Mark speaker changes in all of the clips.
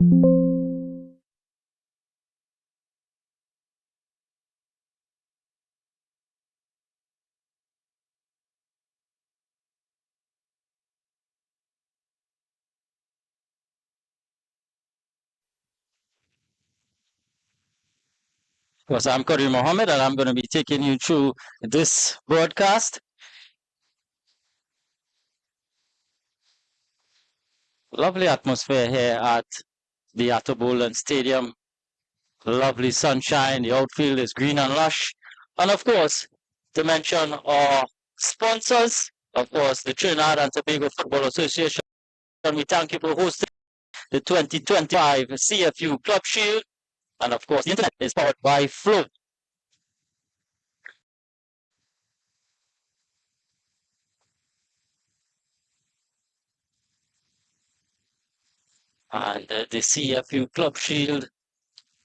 Speaker 1: Of course, I'm Karim Mohammed, and I'm going to be taking you through this broadcast. Lovely atmosphere here at the Attobolan Stadium. Lovely sunshine. The outfield is green and lush. And of course, to mention our sponsors, of course, the Trinidad and Tobago Football Association. We thank you for hosting the 2025 CFU Club Shield. And of course, the internet is powered by Flow. And the CFU Club Shield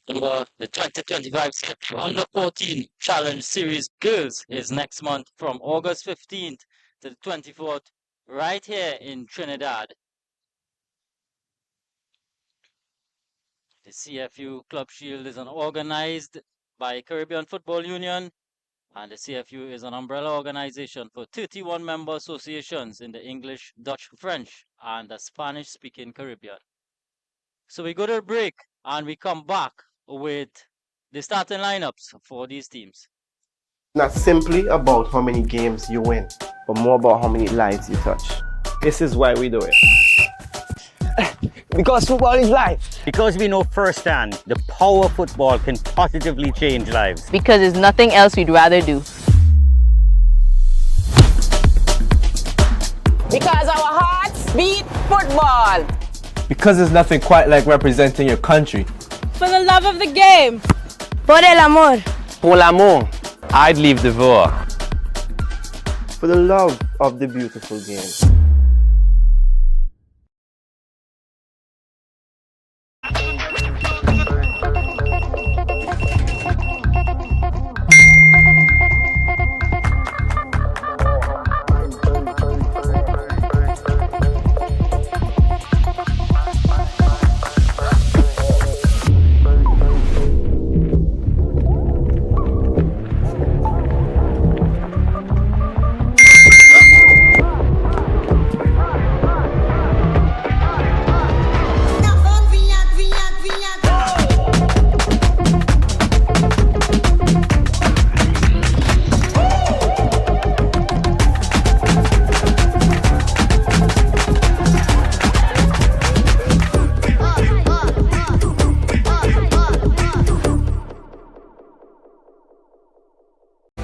Speaker 1: the 2025 CFU Under 14 Challenge Series Girls is next month from August 15th to the 24th, right here in Trinidad. The CFU Club Shield is organized by Caribbean Football Union, and the CFU is an umbrella organization for 31 member associations in the English, Dutch, French, and the Spanish-speaking Caribbean. So we go to a break, and we come back with the starting lineups for these teams.
Speaker 2: Not simply about how many games you win, but more about how many lives you touch. This is why we do it.
Speaker 3: Because football is life.
Speaker 4: Because we know firsthand the power of football can positively change lives.
Speaker 5: Because there's nothing else we'd rather do.
Speaker 6: Because our hearts beat football.
Speaker 7: Because there's nothing quite like representing your country.
Speaker 8: For the love of the game.
Speaker 5: Por el amor.
Speaker 3: Pour l'amour.
Speaker 7: I'd leave the VIR.
Speaker 2: For the love of the beautiful game.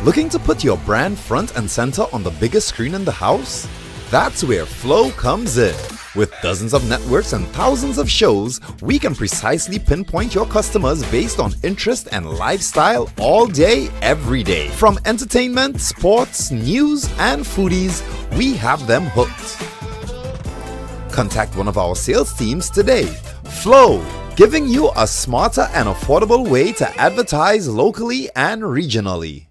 Speaker 9: Looking to put your brand front and center on the biggest screen in the house? That's where Flow comes in. With dozens of networks and thousands of shows, we can precisely pinpoint your customers based on interest and lifestyle all day, every day. From entertainment, sports, news, and foodies, we have them hooked. Contact one of our sales teams today. Flow, giving you a smarter and affordable way to advertise locally and regionally.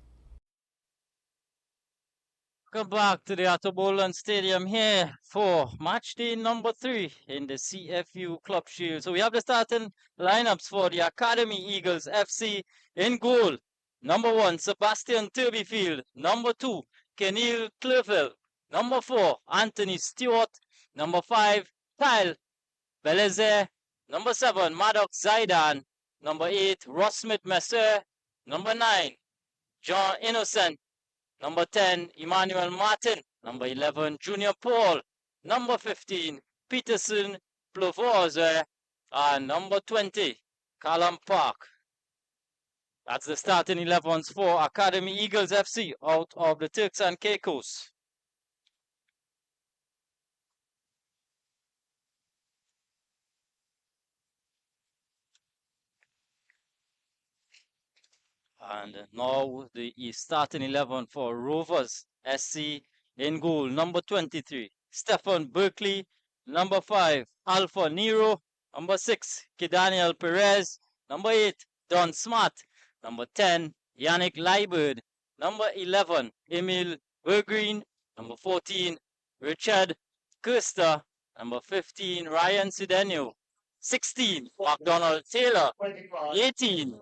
Speaker 1: Welcome back to the Attobolan Stadium here for match day number 3 in the CFU Club Shield. So we have the starting lineups for the Academy Eagles FC. In goal, number 1, Sebastian Turbyfield. Number 2, Kenil Clerville. Number 4, Anthony Stewart. Number 5, Kyle Belize. Number 7, Maddox Zaidan. Number 8, Ross Smith Messer. Number 9, John Innocent. Number 10, Emmanuel Martin. Number 11, Junior Paul. Number 15, Peterson Plovoze. And number 20, Callum Park. That's the starting 11s for Academy Eagles FC out of the Turks and Caicos. And now the starting 11 for Rovers SC. In goal, number 23, Stefan Berkeley. Number 5, Alpha Nero. Number 6, Kidaniel Perez. Number 8, Don Smart. Number 10, Yannick Leibert. Number 11, Emil Bergreen. Number 14, Richard Kirsta. Number 15, Ryan Sidenio. 16, McDonald Taylor. 18,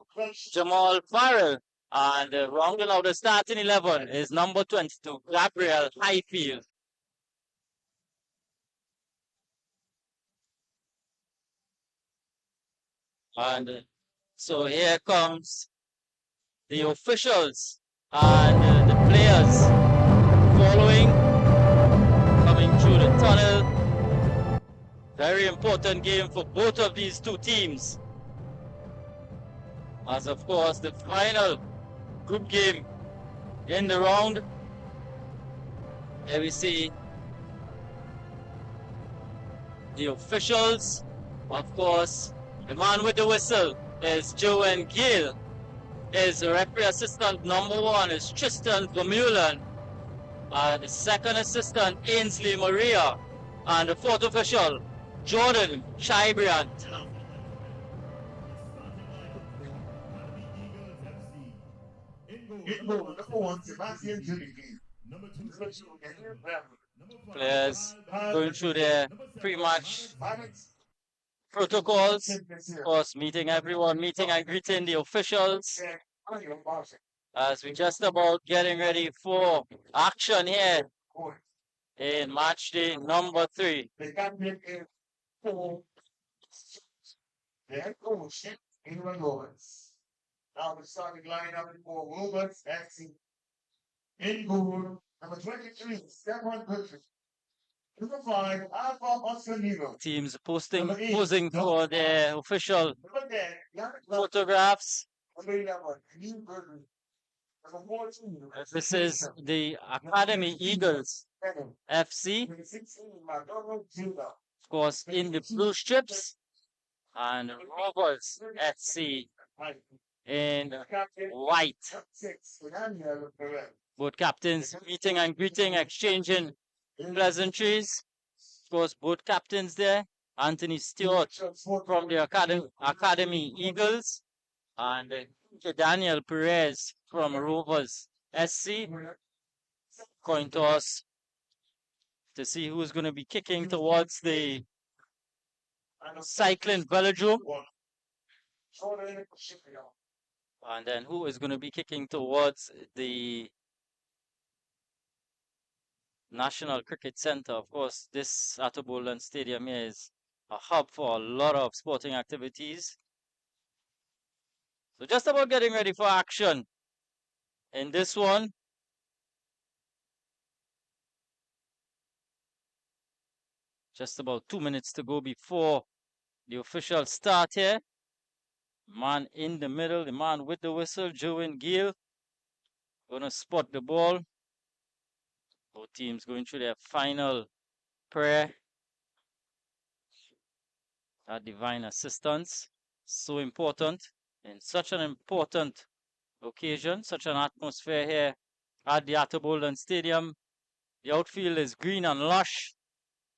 Speaker 1: Jamal Farrell. And rounding out the starting 11 is number 22, Gabriel Highfield. And so here comes the officials and the players following, coming through the tunnel. Very important game for both of these two teams. As of course the final group game in the round. Here we see the officials. Of course, the man with the whistle is Joan Gill. His referee assistant number 1 is Tristan Vermeulen. The second assistant, Ainsley Maria. And the fourth official, Jordan Chibriant. Players going through their pre-match protocols, of course, meeting everyone, meeting and greeting the officials, as we just about getting ready for action here in match day number 3.
Speaker 10: Now the starting lineup for Rovers FC. In goal, number 23, Stefan Griffin. Number 5, Alpha Oscar Nero.
Speaker 1: Teams posing for their official photographs.
Speaker 10: Number 11, Neil Burton. Number 14,
Speaker 1: This is the Academy Eagles FC.
Speaker 10: number 16, McDonald Taylor.
Speaker 1: Of course, in the blue strips, and Rovers FC in white.
Speaker 10: 6, Daniel Perez.
Speaker 1: Both captains meeting and greeting, exchanging pleasantries. Of course, both captains there. Anthony Stewart from the Academy Eagles and Daniel Perez from Rovers SC. Coin toss to see who's going to be kicking towards the cycling velodrome. And then who is going to be kicking towards the National Cricket Center. Of course, this Attobolan Stadium is a hub for a lot of sporting activities. So just about getting ready for action in this one. Just about 2 minutes to go before the official start here. Man in the middle, the man with the whistle, Joan Gill, gonna spot the ball. Both teams going through their final prayer. That divine assistance, so important in such an important occasion, such an atmosphere here at the Attobolan Stadium. The outfield is green and lush,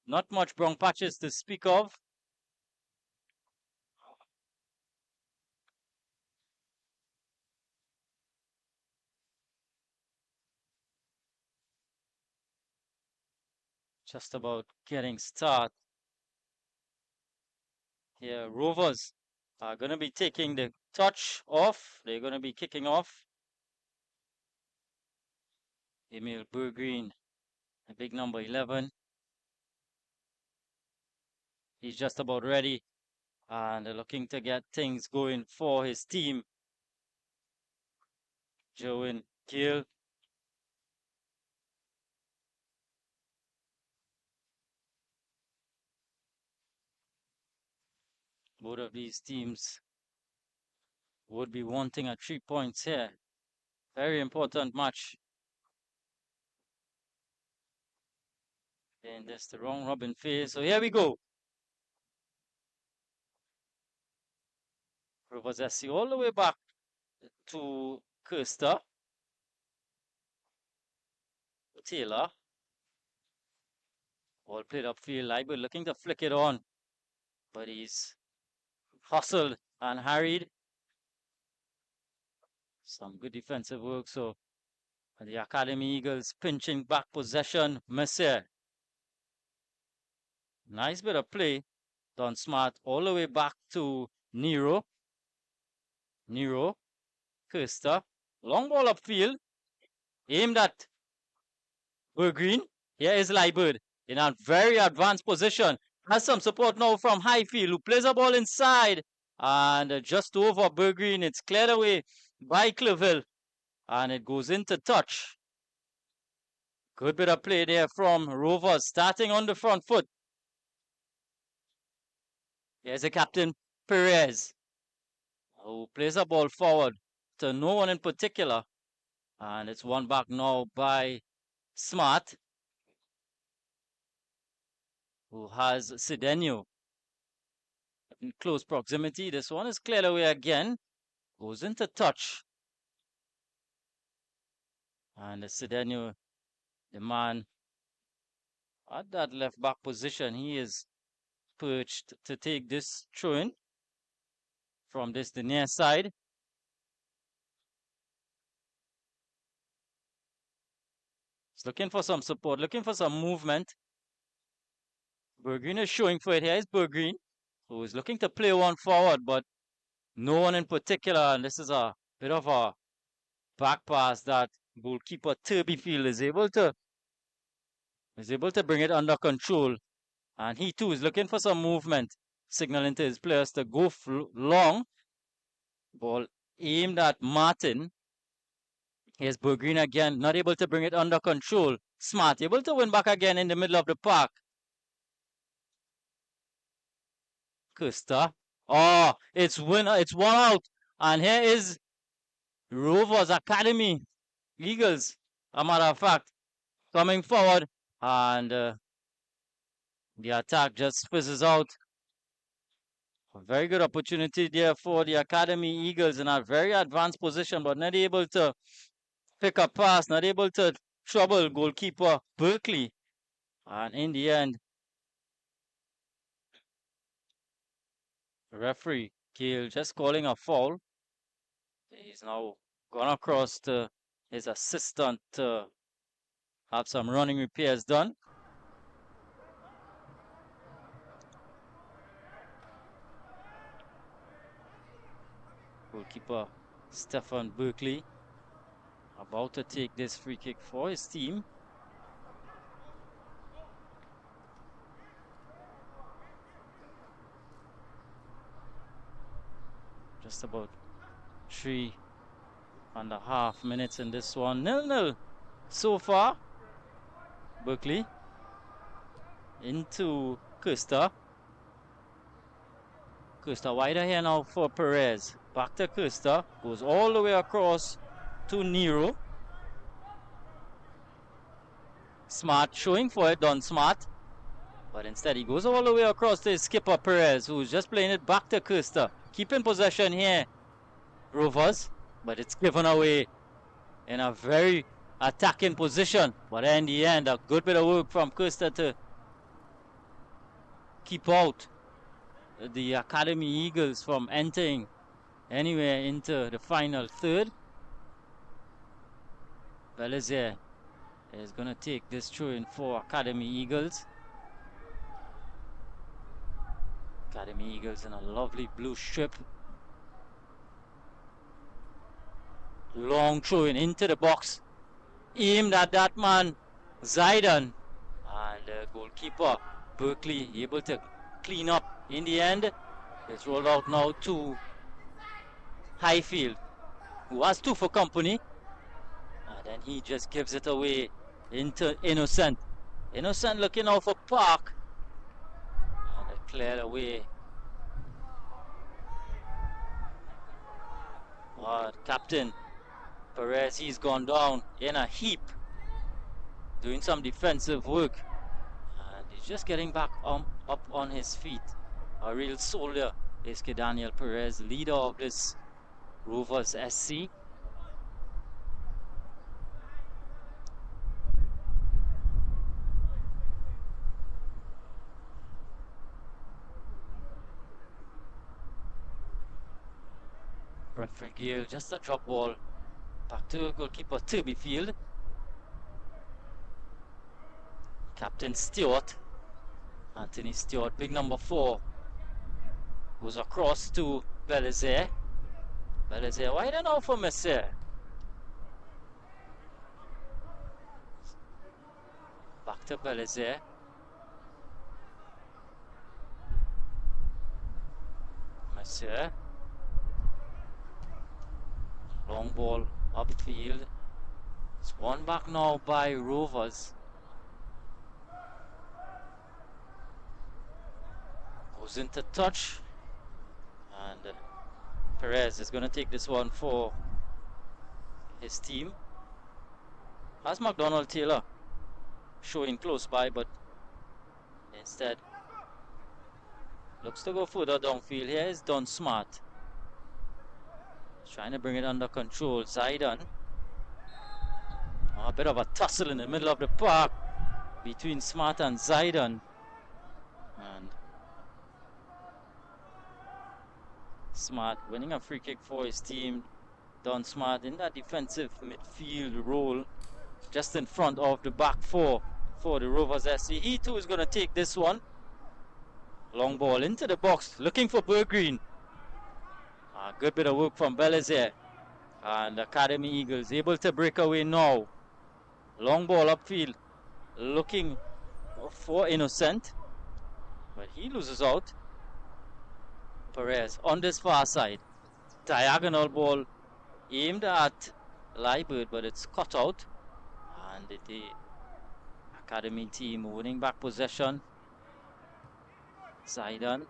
Speaker 1: not much brown patches to speak of. Just about getting started. Here, Rovers are going to be taking the touch off. They're going to be kicking off. Emil Burgreen, the big number 11. He's just about ready and looking to get things going for his team. Joan Gill. Both of these teams would be wanting a 3 points here. Very important match. And that's the round robin phase. So here we go. Rovers SC all the way back to Kirster. Taylor. Ball played upfield. Liber looking to flick it on. But he's hustled and harried. Some good defensive work. So the Academy Eagles pinching back possession. Mercier. Nice bit of play. Done smart all the way back to Nero. Kirsta. Long ball upfield. Aimed at Green. Here is Liebert in a very advanced position. Has some support now from Highfield, who plays a ball inside. And just over Green, it's cleared away by Claville. And it goes into touch. Good bit of play there from Rovers, starting on the front foot. Here's the captain, Perez, who plays a ball forward to no one in particular. And it's won back now by Smart, who has Cedeno in close proximity. This one is cleared away again. Goes into touch. And Cedeno, the man at that left back position, he is perched to take this throw-in from the near side. He's looking for some support, looking for some movement. Bergreen is showing for it. Here is Bergreen, who is looking to play one forward, but no one in particular. And this is a bit of a back pass that goalkeeper Turbyfield is able to bring it under control. And he too is looking for some movement, signaling to his players to go long. Ball aimed at Martin. Here's Bergreen again, not able to bring it under control. Smart, able to win back again in the middle of the park. Costa. Oh, it's one out. And here is Rovers Academy Eagles, a matter of fact, coming forward. And the attack just fizzes out. A very good opportunity there for the Academy Eagles in a very advanced position, but not able to pick a pass, not able to trouble goalkeeper Berkeley. And in the end, referee Gale just calling a foul. He's now gone across to his assistant to have some running repairs done. Goalkeeper Stefan Berkeley about to take this free kick for his team. Just about 3.5 minutes in this one. 0-0 so far. Berkeley into Costa. Costa wider here now for Perez. Back to Costa. Goes all the way across to Nero. Smart showing for it, done Smart. But instead he goes all the way across to his skipper Perez, who's just playing it back to Costa. Keeping possession here, Rovers. But it's given away in a very attacking position. But in the end, a good bit of work from Costa to keep out the Academy Eagles from entering anywhere into the final third. Belizier is going to take this throw-in for Academy Eagles. Academy Eagles in a lovely blue strip. Long throw-in into the box. Aimed at that man, Zaidan. And goalkeeper Berkeley able to clean up in the end. It's rolled out now to Highfield, who has two for company. And then he just gives it away into Innocent. Innocent looking out for Park. And it cleared away. But Captain Perez, he's gone down in a heap, doing some defensive work. And he's just getting back up on his feet. A real soldier is Daniel Perez, leader of this Rovers SC. Referee Gale, just a drop ball. Back to goalkeeper Turbyfield. Captain Stewart. Anthony Stewart, big number 4 Goes across to Belizaire. Belizaire wide and out for Messer. Back to Belizaire. Messer. Long ball upfield. It's won back now by Rovers. Goes into touch. And Perez is going to take this one for his team. That's McDonald Taylor showing close by, but instead looks to go further downfield. Here is Don Smart. Trying to bring it under control. Zaidan. A bit of a tussle in the middle of the park between Smart and Zaidan. And Smart winning a free kick for his team. Don Smart in that defensive midfield role, just in front of the back four for the Rovers SC. He too is going to take this one. Long ball into the box, looking for Bergreen. A good bit of work from Belizaire. And Academy Eagles able to break away now. Long ball upfield, looking for Innocent. But he loses out. Perez on this far side. Diagonal ball aimed at Liebert, but it's cut out. And the Academy team winning back possession. Zaidan.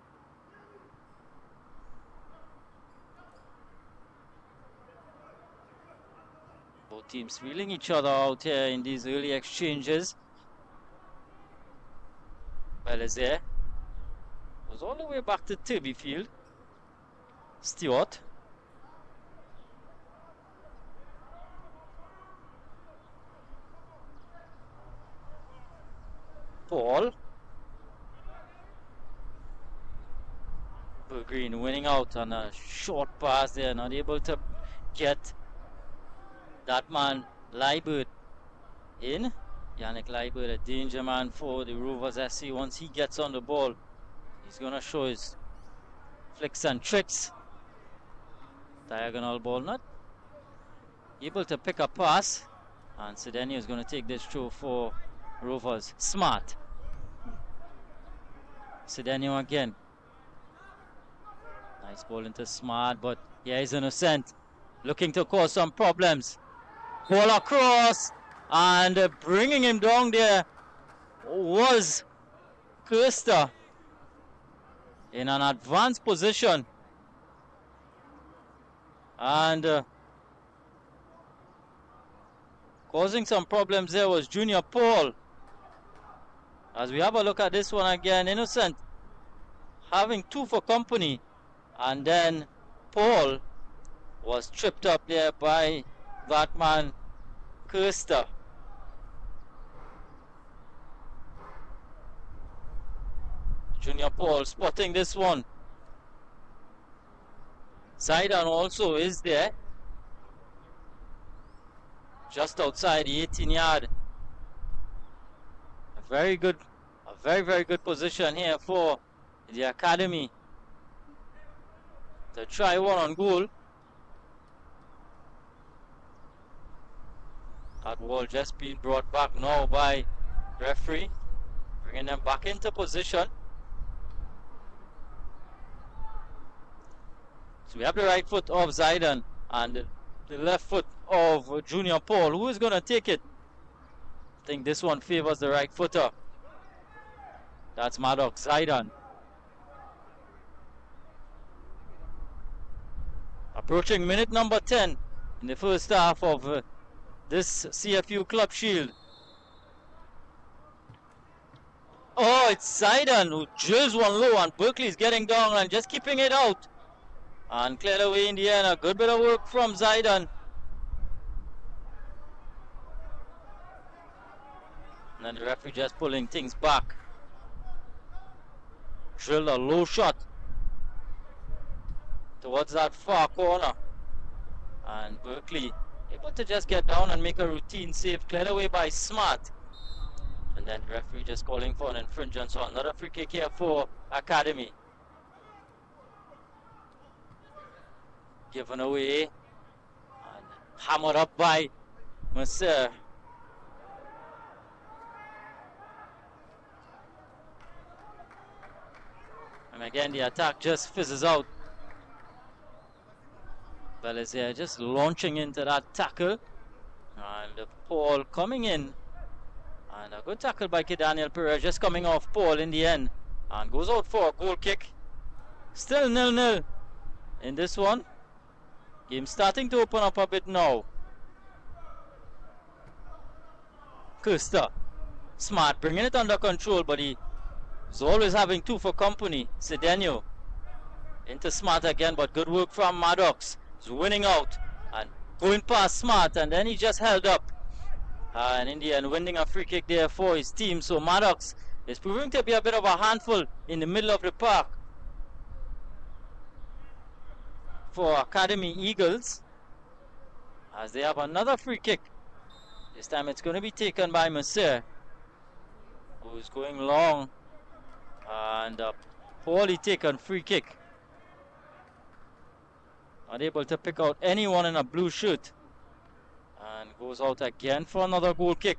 Speaker 1: Both teams feeling each other out here in these early exchanges. Belizaire goes all the way back to Turbyfield. Stewart. Paul. Bergreen winning out on a short pass there, not able to get that man Liebert in. Yannick Liebert, a danger man for the Rovers SC. Once he gets on the ball, he's going to show his flicks and tricks. Diagonal ball, not able to pick a pass. And Cedeno is going to take this through for Rovers. Smart. Cedeno again. Nice ball into Smart, but yeah, he's Innocent. Looking to cause some problems. Ball across, and bringing him down there was Kirsta in an advanced position. And causing some problems there was Junior Paul. As we have a look at this one again, Innocent having two for company. And then Paul was tripped up there by that man, Kirsta. Junior Paul spotting this one. Zaidan also is there. Just outside the 18-yard. A very, very good position here for the Academy to try one on goal. That ball just being brought back now by referee, bringing them back into position. So we have the right foot of Zaidan and the left foot of Junior Paul. Who is going to take it? I think this one favors the right footer. That's Maddox. Zaidan. Approaching minute number 10 in the first half of this CFU Club Shield. Oh, it's Zaidan who drills one low, and Berkeley is getting down and just keeping it out. And cleared away in the end. A good bit of work from Zaidan. And then the referee just pulling things back. Drilled a low shot towards that far corner. And Berkeley able to just get down and make a routine save, cleared away by Smart. And then the referee just calling for an infringement. So another free kick here for Academy. Given away. And hammered up by Mercer. And again, the attack just fizzes out. Belizaire just launching into that tackle. And Paul coming in. And a good tackle by Daniel Perez, just coming off Paul in the end. And goes out for a goal kick. Still 0-0 in this one. Game starting to open up a bit now. Costa. Smart, bringing it under control, but he's always having two for company. Cedeno. Into Smart again, but good work from Maddox. He's winning out and going past Smart, and then he just held up. And in the end, winning a free kick there for his team. So Maddox is proving to be a bit of a handful in the middle of the park for Academy Eagles, as they have another free kick. This time it's going to be taken by Mercer, who's going long, and a poorly taken free kick. Unable to pick out anyone in a blue shirt, and goes out again for another goal kick.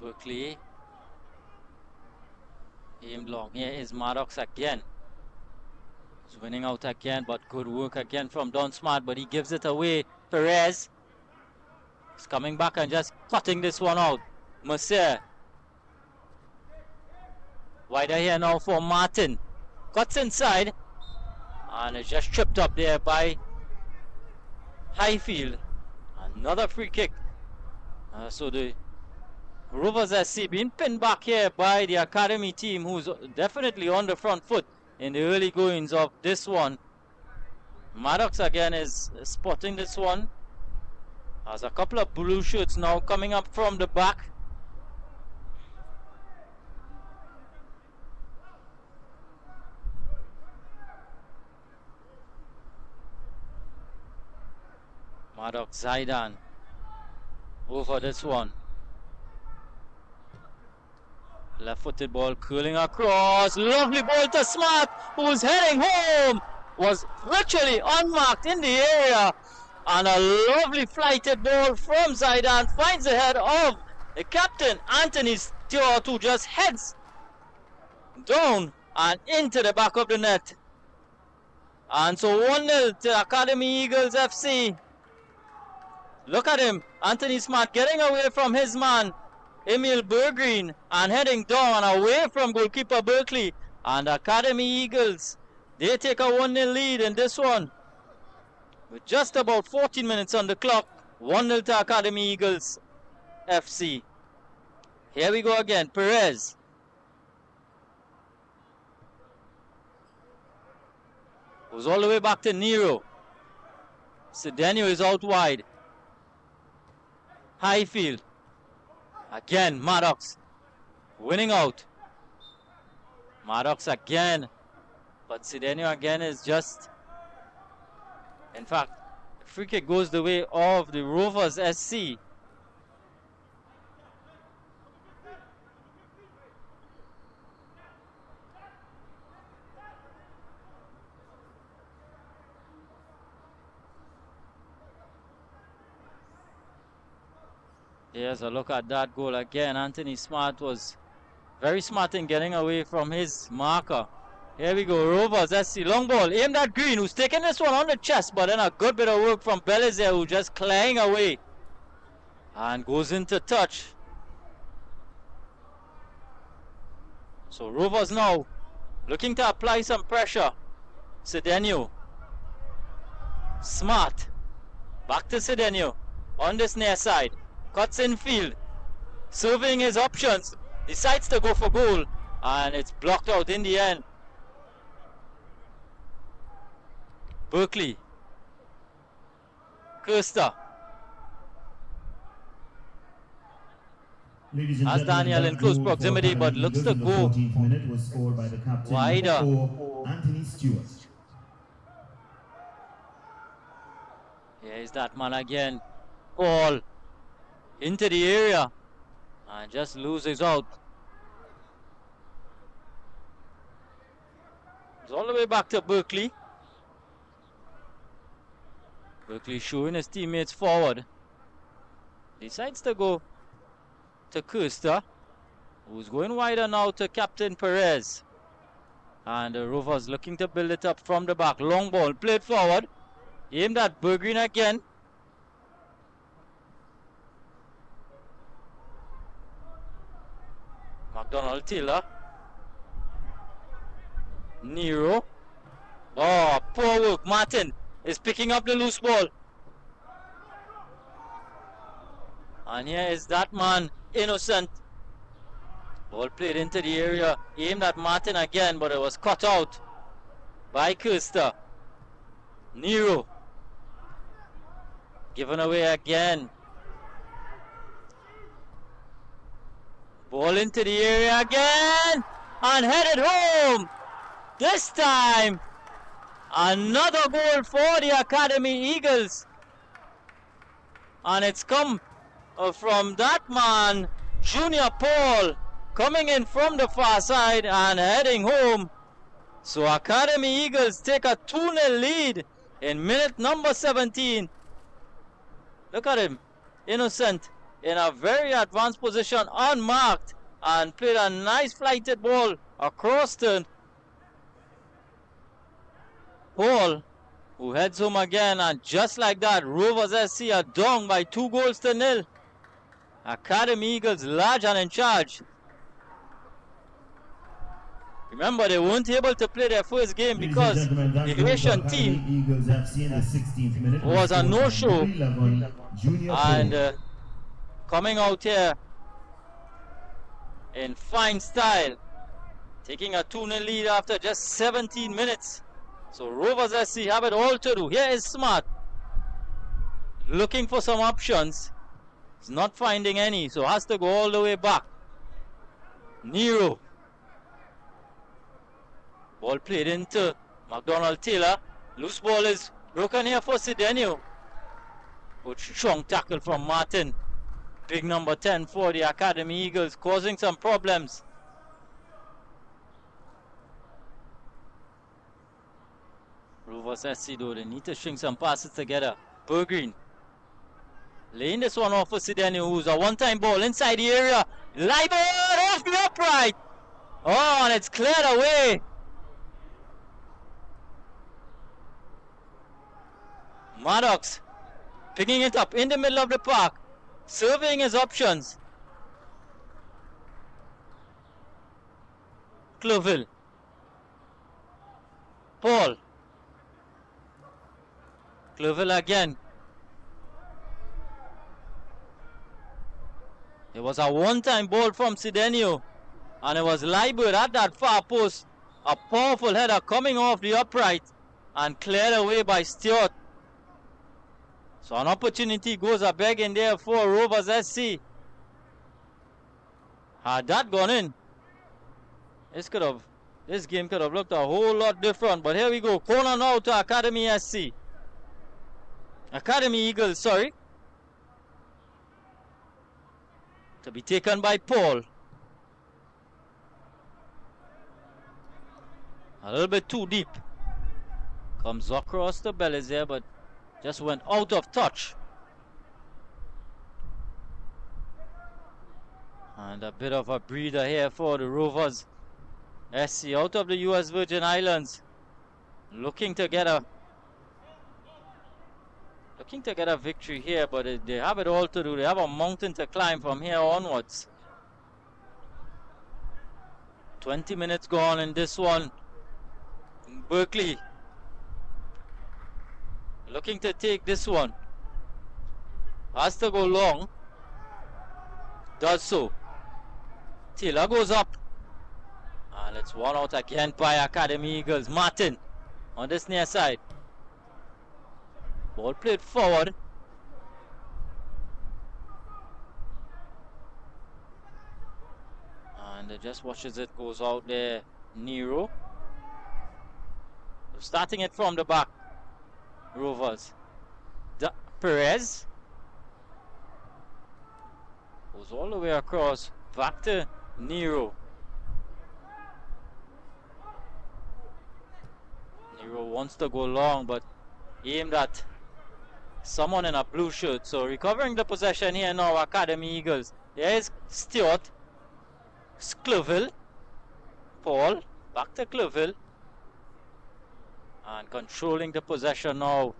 Speaker 1: Berkeley aimed long. Here is Maddox again. He's winning out again, but good work again from Don Smart, but he gives it away. Perez is coming back and just cutting this one out. Mercer. Wider here now for Martin. Cuts inside, and it's just tripped up there by Highfield. Another free kick. So the Rovers SC being pinned back here by the academy team, who's definitely on the front foot in the early goings of this one. Maddox again is spotting this one. There's a couple of blue shirts now coming up from the back. Maddox Zaidan over this one. Left-footed ball curling across. Lovely ball to Smart, who's heading home. Was virtually unmarked in the area. And a lovely flighted ball from Zaidan finds the head of the captain, Anthony Stewart, who just heads down and into the back of the net. And so 1-0 to Academy Eagles FC. Look at him, Anthony Smart getting away from his man, Emil Bergreen, and heading down away from goalkeeper Berkeley. And Academy Eagles, they take a 1-0 lead in this one with just about 14 minutes on the clock. 1-0 to Academy Eagles FC. Here we go again. Perez. Goes all the way back to Nero. Cedeno is out wide. Highfield. Again, Maddox winning out. Maddox again. But Cedeno again is just... In fact, the free kick goes the way of the Rovers SC. Here's a look at that goal again. Anthony Smart was very smart in getting away from his marker. Here we go, Rovers SC, long ball, aimed at Green, who's taking this one on the chest, but then a good bit of work from Belizaire, who just claying away and goes into touch. So Rovers now looking to apply some pressure. Cedeno. Smart. Back to Cedeno on this near side. Cuts in field. Surveying his options. Decides to go for goal. And it's blocked out in the end. Berkeley. Costa. As Daniel in close proximity, but looks to go
Speaker 10: minute was scored by the captain,
Speaker 1: wider.
Speaker 10: Anthony Stewart.
Speaker 1: Here's that man again. Ball into the area and just loses out. It's all the way back to Berkeley. Berkeley showing his teammates forward. Decides to go to Kirsta, who's going wider now to Captain Perez. And the Rovers looking to build it up from the back. Long ball played forward. Aimed at Bergreen again. McDonald Taylor. Nero. Oh, poor work. Martin is picking up the loose ball. And here is that man, Innocent. Ball played into the area. Aimed at Martin again, but it was cut out by Kirsta. Nero. Given away again. Ball into the area again. And headed home. This time, another goal for the Academy Eagles. And it's come from that man, Junior Paul, coming in from the far side and heading home. So Academy Eagles take a 2-0 lead in minute number 17. Look at him, Innocent, in a very advanced position, unmarked, and played a nice flighted ball across the Paul, who heads home again, and just like that, Rovers SC are down by 2-0. Academy Eagles large and in charge. Remember, they weren't able to play their first game because the Haitian team was a no-show. And coming out here in fine style, taking a 2-0 lead after just 17 minutes. So Rovers SC have it all to do. Here is Smart, looking for some options. He's not finding any, so has to go all the way back. Nero. Ball played into McDonald Taylor. Loose ball is broken here for Sidenio. Good strong tackle from Martin. Big number 10 for the Academy Eagles, causing some problems. Rovers SC though, they need to string some passes together. Bergreen laying this one off for Sidenio, who's a one-time ball inside the area. Live off the upright. Oh, and it's cleared away. Maddox picking it up in the middle of the park, surveying his options. Cloville. Paul. Cloville again. It was a one-time ball from Sidenio, and it was Liebert at that far post. A powerful header coming off the upright and cleared away by Stewart. So an opportunity goes a begging there for Rovers SC. Had that gone in, this game could have looked a whole lot different. But here we go. Corner now to Academy SC. Academy Eagles, sorry. To be taken by Paul. A little bit too deep. Comes across the bellies there, but just went out of touch. And a bit of a breather here for the Rovers SC out of the US Virgin Islands. Looking to get a victory here, but they have it all to do. They have a mountain to climb from here onwards. 20 minutes gone in this one. Berkeley looking to take this one. Has to go long. Does so. Taylor goes up. And it's one out again by Academy Eagles. Martin on this near side. Ball played forward. And just watches it goes out there. Nero. Starting it from the back. Rovers. Perez. Goes all the way across. Back to Nero. Nero wants to go long, but aimed at someone in a blue shirt. So recovering the possession here now, Academy Eagles. There's Stewart. Cloville. Paul. Back to Cloville. And controlling the possession now.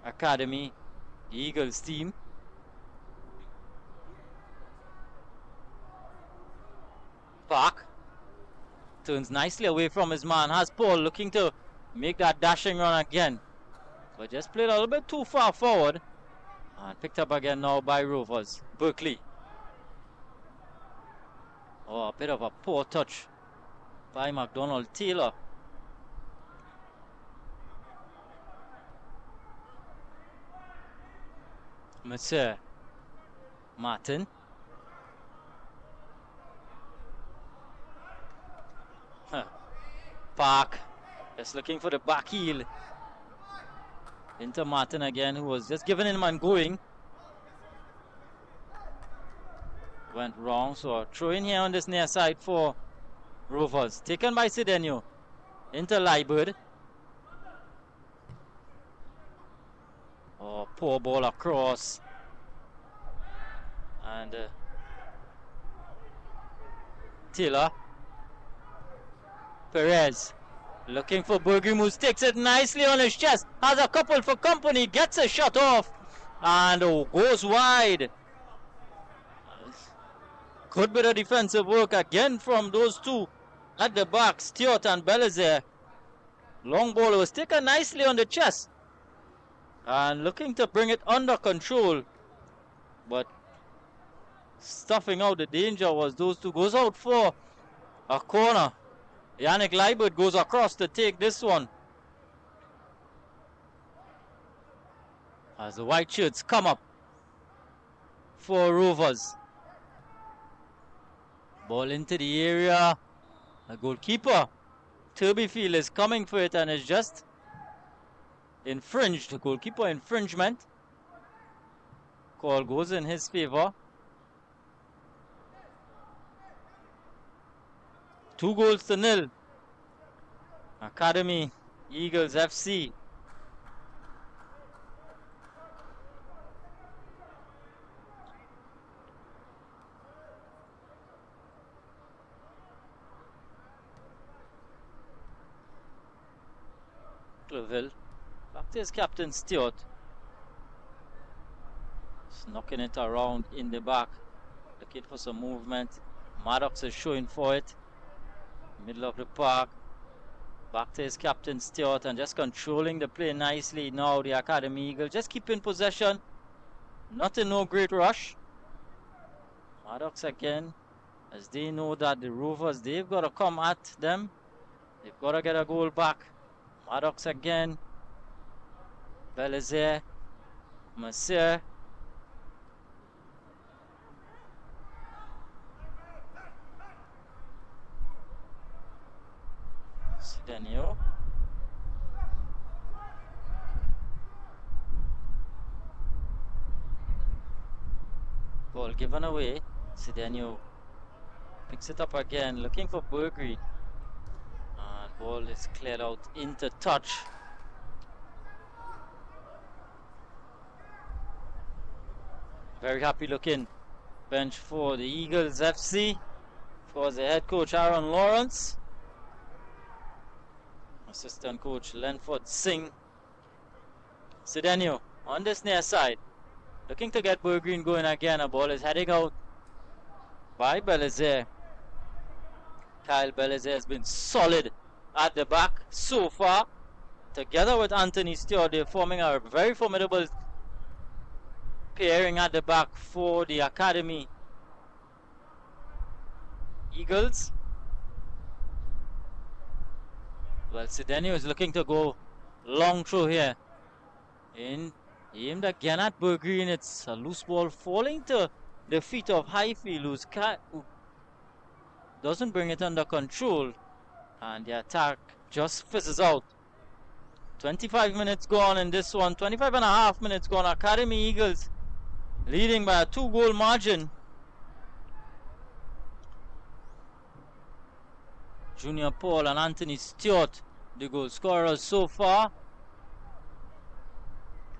Speaker 1: Academy Eagles team. Park turns nicely away from his man. Has Paul looking to make that dashing run again. But just played a little bit too far forward. And picked up again now by Rovers. Berkeley. Oh, a bit of a poor touch by McDonald Taylor. Monsieur Martin. Park just looking for the back heel. Into Martin again, who was just giving him and going. Went wrong, so throw in here on this near side for Rovers. Taken by Cedeno. Into Liebert. Oh, poor ball across. And Taylor. Perez. Looking for Bergimus. Takes it nicely on his chest. Has a couple for company. Gets a shot off. And goes wide. Good bit of defensive work again from those two at the back. Stewart and Belizaire. Long ball was taken nicely on the chest. And looking to bring it under control. But stuffing out the danger was those two. Goes out for a corner. Yannick Liebert goes across to take this one. As the white shirts come up for Rovers. Ball into the area. The goalkeeper, Turbyfield, is coming for it and is just infringed. Goalkeeper infringement. Call goes in his favor. 2-0. Academy Eagles FC. Cloville. Back to his captain Stewart. Just knocking it around in the back. Looking for some movement. Maddox is showing for it. Middle of the park. Back to his captain Stewart and just controlling the play nicely now. The Academy Eagle just keeping possession. Not in no great rush. Maddox again. As they know that the Rovers, they've got to come at them. They've got to get a goal back. Maddox again. Belizaire. Mercier. Cedeno. Ball given away. Cedeno picks it up again, looking for Bergery. And ball is cleared out into touch. Very happy looking bench for the Eagles FC. Of course, the head coach Aaron Lawrence. Assistant coach Lenford Singh. Cedeno on this near side. Looking to get Bergreen going again. A ball is heading out by Belizaire. Kyle Belizaire has been solid at the back so far. Together with Anthony Stewart, they're forming a very formidable pairing at the back for the Academy Eagles. Well, Cedeno is looking to go long through here. Aimed again at Bergreen. It's a loose ball falling to the feet of Highfield, who doesn't bring it under control. And the attack just fizzes out. 25 minutes gone in this one. 25 and a half minutes gone. Academy Eagles leading by a 2-goal margin. Junior Paul and Anthony Stewart, the goal scorers so far.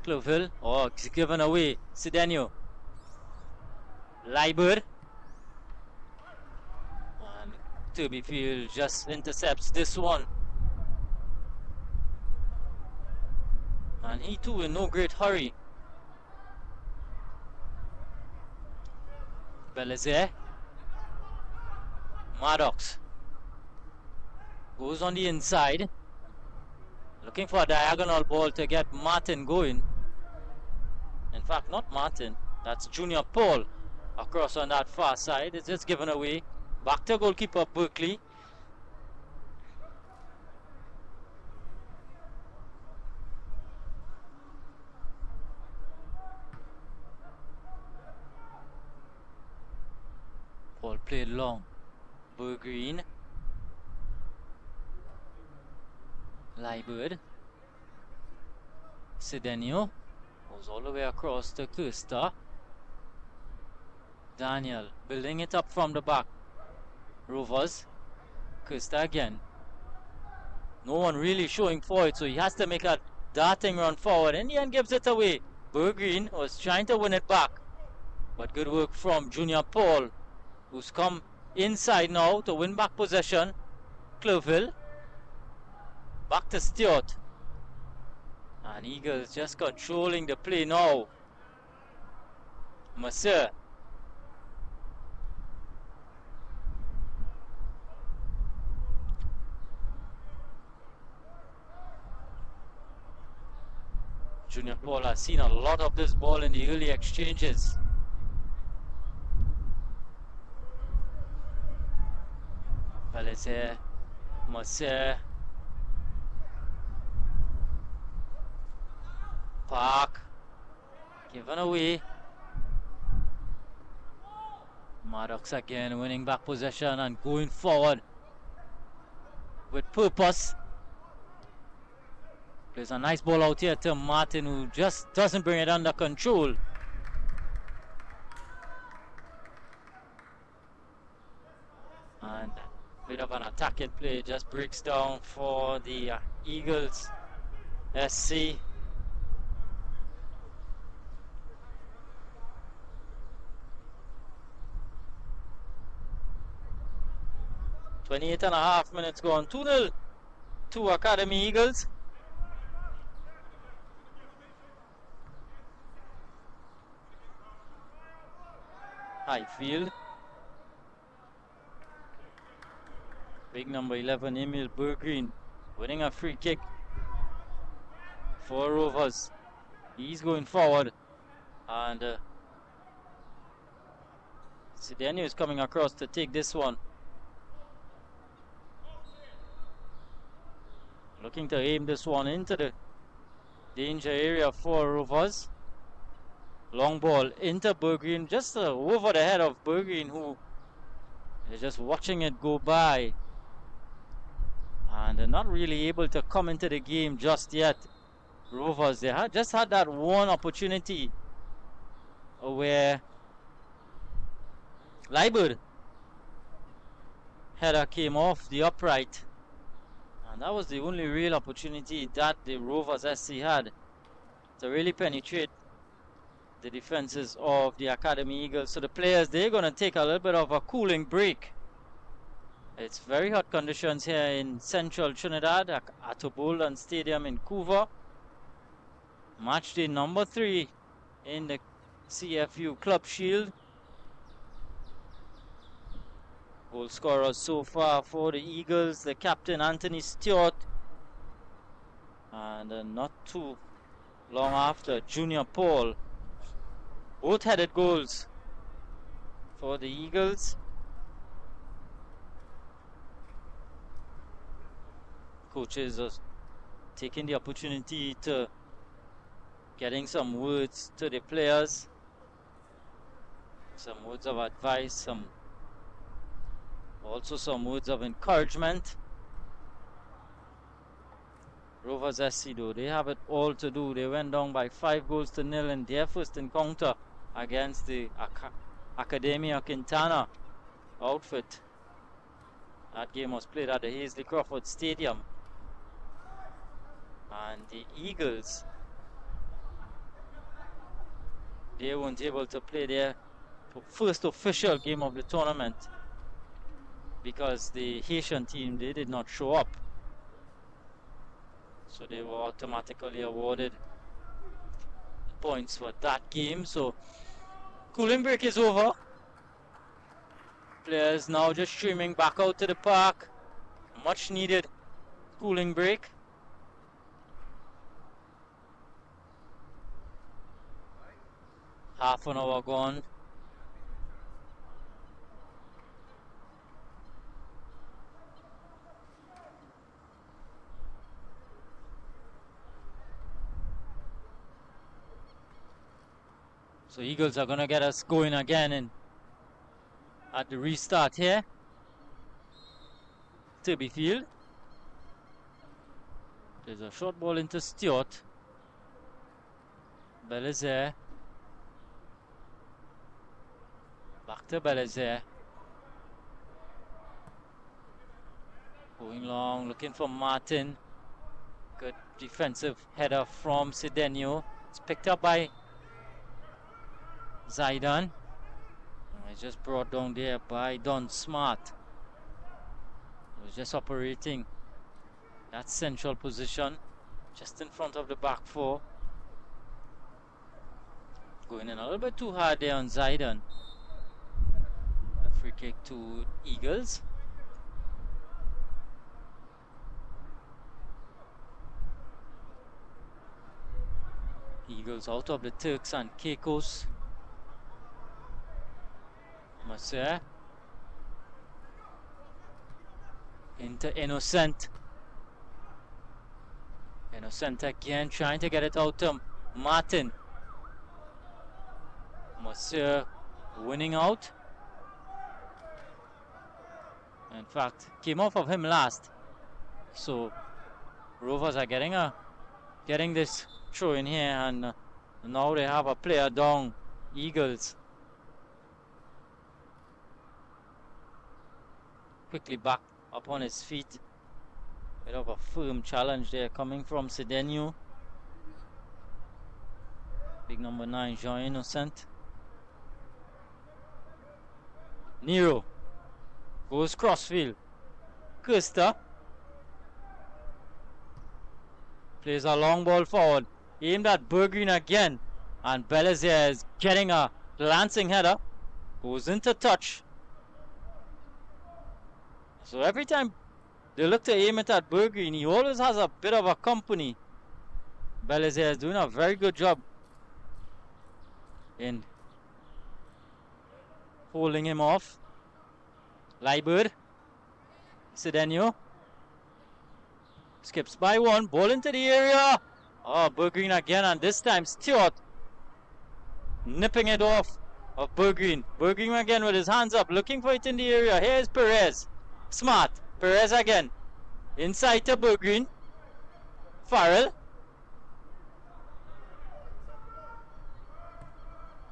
Speaker 1: Cloville, it's given away. Sidenio. Liber. And Turbyfield just intercepts this one. And he too in no great hurry. Belize. Maddox goes on the inside, looking for a diagonal ball to get Martin going. In fact, not Martin, that's Junior Paul across on that far side. It's just given away. Back to goalkeeper Berkeley. Paul played long. Bergreen. Liebert. Sidenio goes all the way across to Costa. Daniel building it up from the back. Rovers. Costa again. No one really showing forward, so he has to make a darting run forward. In the end, gives it away. Bergreen was trying to win it back, but good work from Junior Paul, who's come inside now to win back possession. Cloville. Back to Stewart. And Eagles just controlling the play now. Mercer. Junior Paul has seen a lot of this ball in the early exchanges. Belize. Mercer. Park given away. Maddox again winning back possession and going forward with purpose. Plays a nice ball out here to Martin, who just doesn't bring it under control. And a bit of an attacking play just breaks down for the Eagles SC. .28 and a half minutes gone. 2-0 to Academy Eagles. Highfield. Big number 11, Emil Bergreen, winning a free kick for Rovers. He's going forward. And Sidenio is coming across to take this one. Looking to aim this one into the danger area for Rovers. Long ball into Bergreen, just over the head of Bergreen, who is just watching it go by. And they're not really able to come into the game just yet. Rovers, they just had that one opportunity where Liebert header came off the upright. And that was the only real opportunity that the Rovers SC had to really penetrate the defenses of the Academy Eagles. So the players, they're going to take a little bit of a cooling break. It's very hot conditions here in central Trinidad at Atobolan Stadium in Couva. Match day number 3 in the CFU Club Shield. Goal scorers so far for the Eagles, the captain Anthony Stewart, and not too long after, Junior Paul. Both headed goals for the Eagles. Coaches are taking the opportunity to getting some words to the players, some words of advice, also some words of encouragement. Rovers SC though, they have it all to do. They went down by 5-0 in their first encounter against the Academia Quintana outfit. That game was played at the Hazley Crawford Stadium. And the Eagles, they weren't able to play their first official game of the tournament because the Haitian team, they did not show up. So they were automatically awarded points for that game. So cooling break is over. Players now just streaming back out to the park. Much needed cooling break. Half an hour gone. So Eagles are going to get us going again at the restart here. Turby Field. There's a short ball into Stewart. Belizaire. Back to Belizaire. Going long, looking for Martin. Good defensive header from Cedeno. It's picked up by Zaidan. It's just brought down there by Don Smart. He was just operating that central position, just in front of the back four. Going in a little bit too hard there on Zaidan. A free kick to Eagles. Eagles out of the Turks and Caicos. Mercer into Innocent. Innocent again, trying to get it out to Martin. Mercer winning out. In fact, came off of him last. So Rovers are getting this throw in here, and now they have a player down. Eagles quickly back up on his feet. Bit of a firm challenge there coming from Cedeno. Big number 9, Jean Innocent. Nero goes crossfield. Costa plays a long ball forward, aimed at Bergreen again, and Belizaire is getting a glancing header. Goes into touch. So every time they look to aim it at Bergreen, he always has a bit of a company. Belizaire is doing a very good job in holding him off. Liebert. Cedeno skips by one, ball into the area. Oh, Bergreen again, and this time Stewart nipping it off of Bergreen. Bergreen again with his hands up, looking for it in the area. Here's Perez. Smart. Perez again. Inside to Bergreen. Farrell.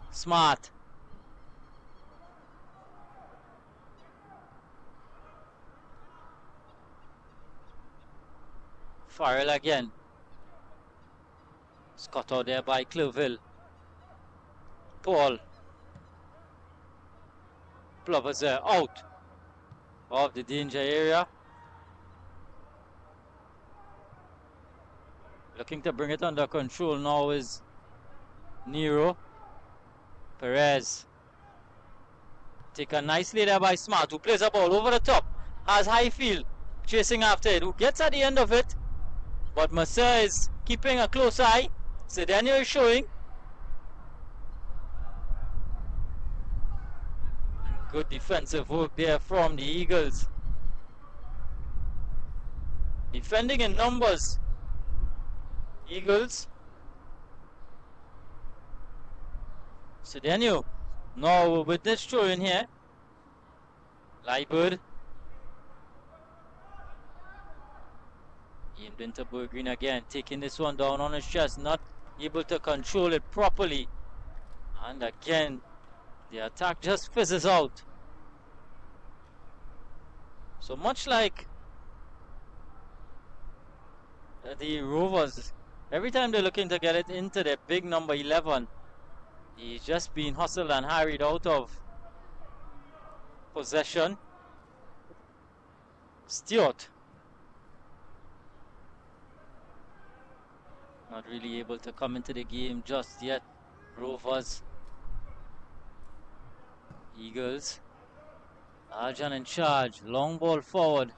Speaker 1: Smart. Farrell again. Scott out there by Clerville. Paul. Plovers out of the danger area. Looking to bring it under control now is Nero. Perez. Taken nicely there by Smart, who plays a ball over the top. Has Highfield chasing after it, who gets at the end of it. But Mercer is keeping a close eye. Cedeno is showing. Good defensive work there from the Eagles. Defending in numbers. Eagles. Cedeno. Now with this throw in here. Liebert. Aimed Moved into Bergreen again, taking this one down on his chest, not able to control it properly. And again, the attack just fizzes out. So much like the Rovers, every time they're looking to get it into their big number 11, he's just being hustled and harried out of possession. Stewart not really able to come into the game just yet. Rovers. Eagles. Arjan in charge. Long ball forward.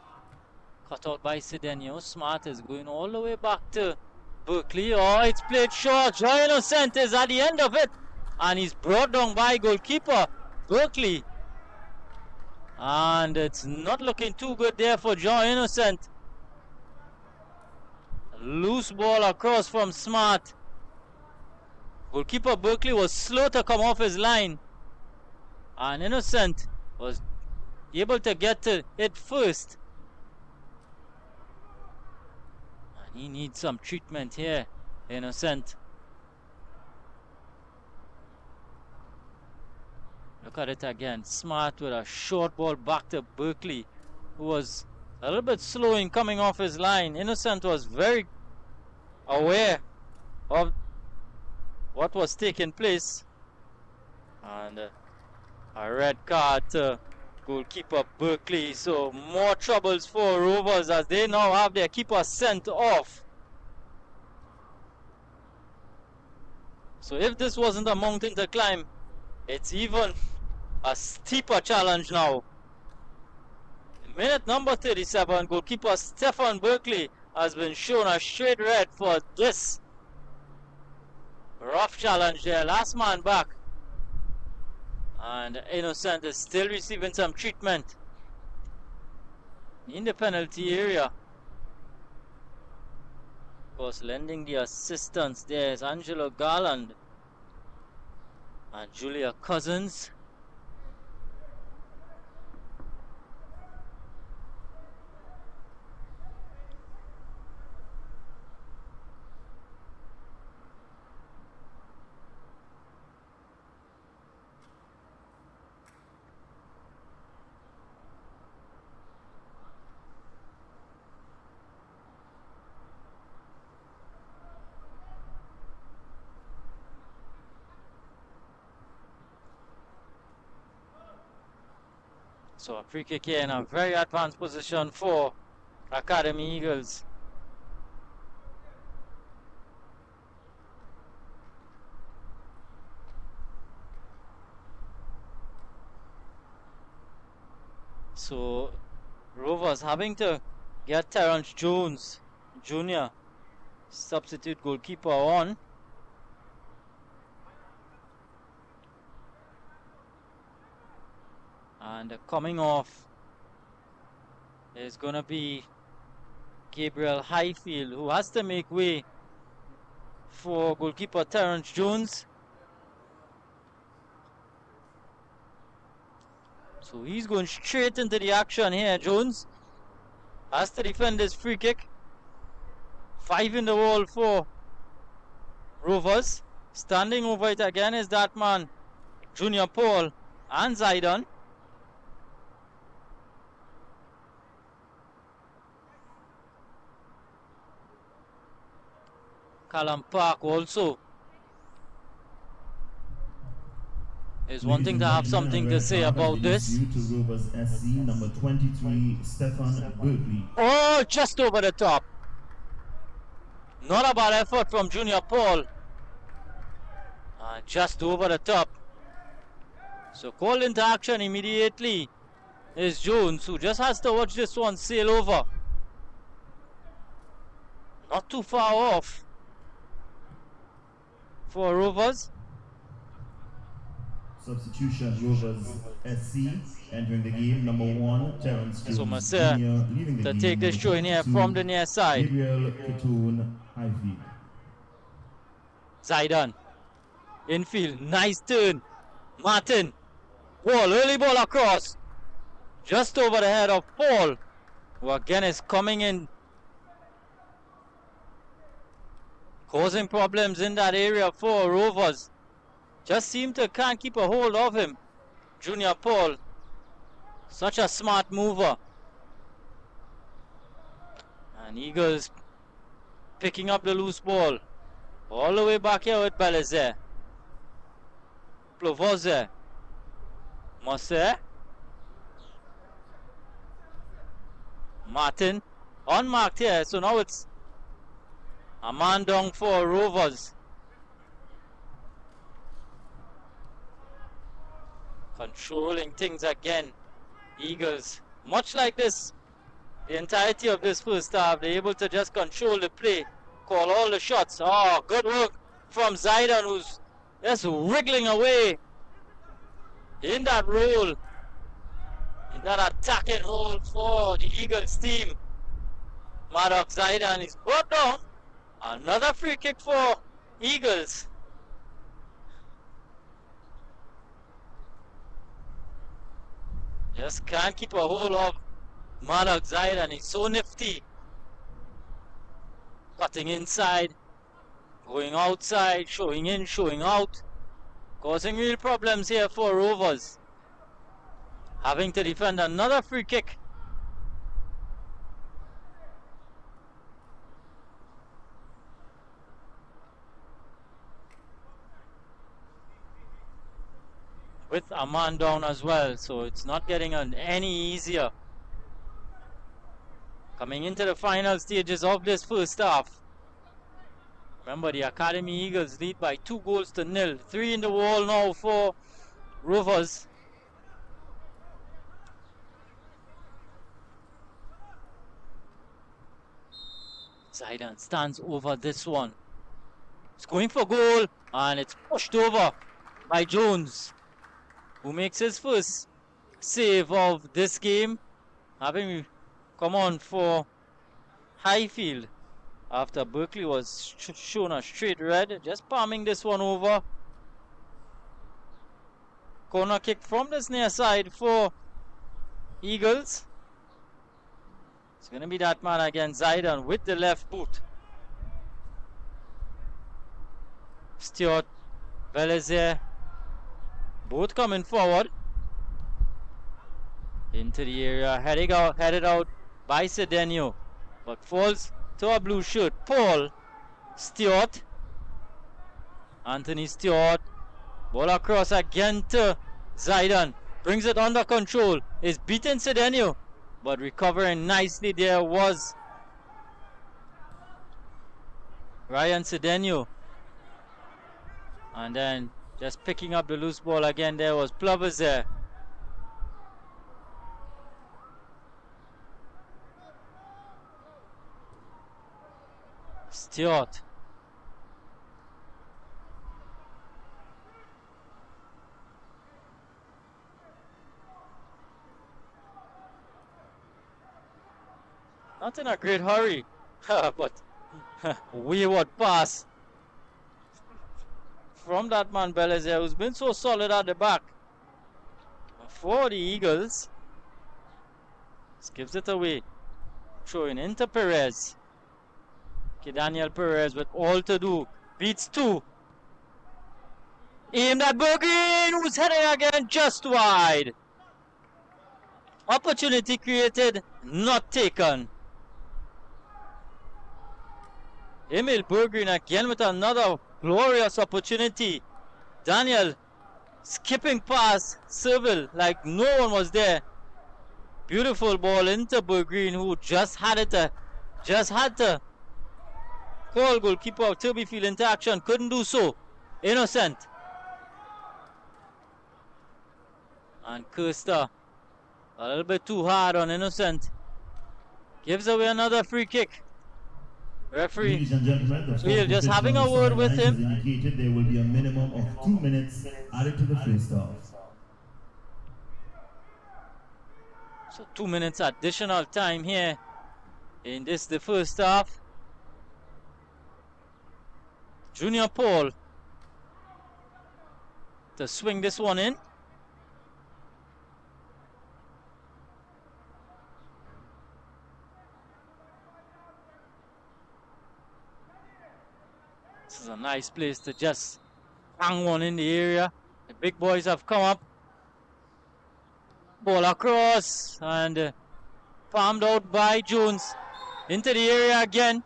Speaker 1: Cut out by Sidenio. Smart is going all the way back to Berkeley. Oh, it's played short. Joy Innocent is at the end of it. And he's brought down by goalkeeper Berkeley. And it's not looking too good there for Joy Innocent. Loose ball across from Smart. Goalkeeper Berkeley was slow to come off his line. And Innocent was able to get to it first. And he needs some treatment here, Innocent. Look at it again. Smart with a short ball back to Berkeley, who was a little bit slow in coming off his line. Innocent was very aware of what was taking place. And a red card to goalkeeper Berkeley. So more troubles for Rovers as they now have their keeper sent off. So if this wasn't a mountain to climb, it's even a steeper challenge now. Minute number 37, goalkeeper Stefan Berkeley has been shown a straight red for this rough challenge there. Last man back. And Innocent is still receiving some treatment in the penalty area. Of course, lending the assistance there is Angelo Garland and Julia Cousins. So a free kick here in a very advanced position for Academy Eagles. So Rovers having to get Terrence Jones Jr., substitute goalkeeper, on. And coming off is going to be Gabriel Highfield, who has to make way for goalkeeper Terrence Jones. So he's going straight into the action here. Jones has to defend this free kick. 5 in the wall for Rovers. Standing over it again is that man, Junior Paul and Zaidan. Callum Park also is wanting to have something to say about this.
Speaker 10: Number 23, Stefan Berkeley.
Speaker 1: Oh, just over the top. Not a bad effort from Junior Paul. Just over the top. So called into action immediately is Jones, who just has to watch this one sail over. Not too far off for Rovers.
Speaker 10: Substitution, Rovers SC entering the game. Number 1, Terrence Jones
Speaker 1: So Mercer
Speaker 10: Jr. leaving the
Speaker 1: to
Speaker 10: game.
Speaker 1: take this throw in here from the near side.
Speaker 10: Gabriel Katoon Highfield.
Speaker 1: Zaidan. Infield. Nice turn. Martin. Ball. Early ball across. Just over the head of Paul, who again is coming in causing problems in that area for Rovers. Just seem to can't keep a hold of him. Junior Paul, such a smart mover. And Eagles picking up the loose ball. All the way back here with Belize. Plovoze. Mosse. Martin. Unmarked here. So now it's a man down for Rovers. Controlling things again. Eagles. Much like this. The entirety of this first half. They're able to just control the play. Call all the shots. Oh, good work from Zaidan, who's just wriggling away in that role, in that attacking role for the Eagles team. Maddox Zaidan is brought down. Another free kick for Eagles. Just can't keep a hold of Maddox Zaidan. He's so nifty. Cutting inside, going outside, showing in, showing out, causing real problems here for Rovers. Having to defend another free kick. With a man down as well, so it's not getting any easier. Coming into the final stages of this first half. Remember, the Academy Eagles lead by 2-0. 3 in the wall now for Rovers. Zaidan stands over this one. It's going for goal, and it's pushed over by Jones, who makes his first save of this game, having come on for Highfield after Berkeley was shown a straight red. Just palming this one over. Corner kick from this near side for Eagles. It's going to be that man again, Zaidan, with the left boot. Stewart, Belize, both coming forward into the area, headed out by Cedeno, but falls to a blue shirt. Paul Stewart, Anthony Stewart, ball across again to Zaidan, brings it under control, is beaten Cedeno, but recovering nicely there was Ryan Cedeno. And then just picking up the loose ball again there was Plovers there. Stewart. Not in a great hurry, but wayward pass from that man Belize, who's been so solid at the back for the Eagles. Just gives it away. Throwing into Perez. Okay, Daniel Perez with all to do. Beats two. Aimed at Bergin, who's heading again just wide. Opportunity created, not taken. Emil Bergin again with another glorious opportunity. Daniel skipping past Seville like no one was there. Beautiful ball into Bergin, who just had to call goalkeeper of Turbyfield into action. Couldn't do so. Innocent. And Kirsta a little bit too hard on Innocent. Gives away another free kick. Referee Field just having a word with him.
Speaker 10: Indicated there will be a minimum of 2 minutes added to the first half.
Speaker 1: So 2 minutes additional time here in the first half. Junior Paul to swing this one in. This is a nice place to just hang one in the area. The big boys have come up. Ball across and palmed out by Jones. Into the area again.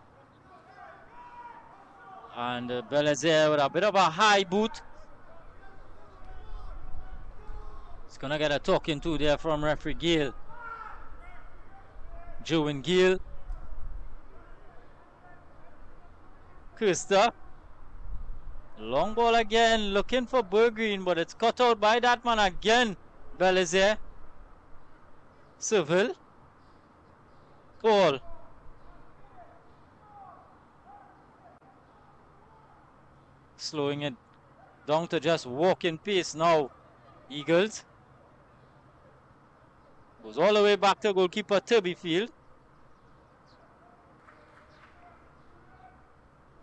Speaker 1: And Belazer with a bit of a high boot. He's going to get a talking to there from referee Gill. Joe and Gill. Kirsta. Long ball again, looking for Bergreen, but it's cut out by that man again. Belazer. Seville. Ball. Slowing it down to just walking pace now. Eagles. Goes all the way back to goalkeeper Turbyfield.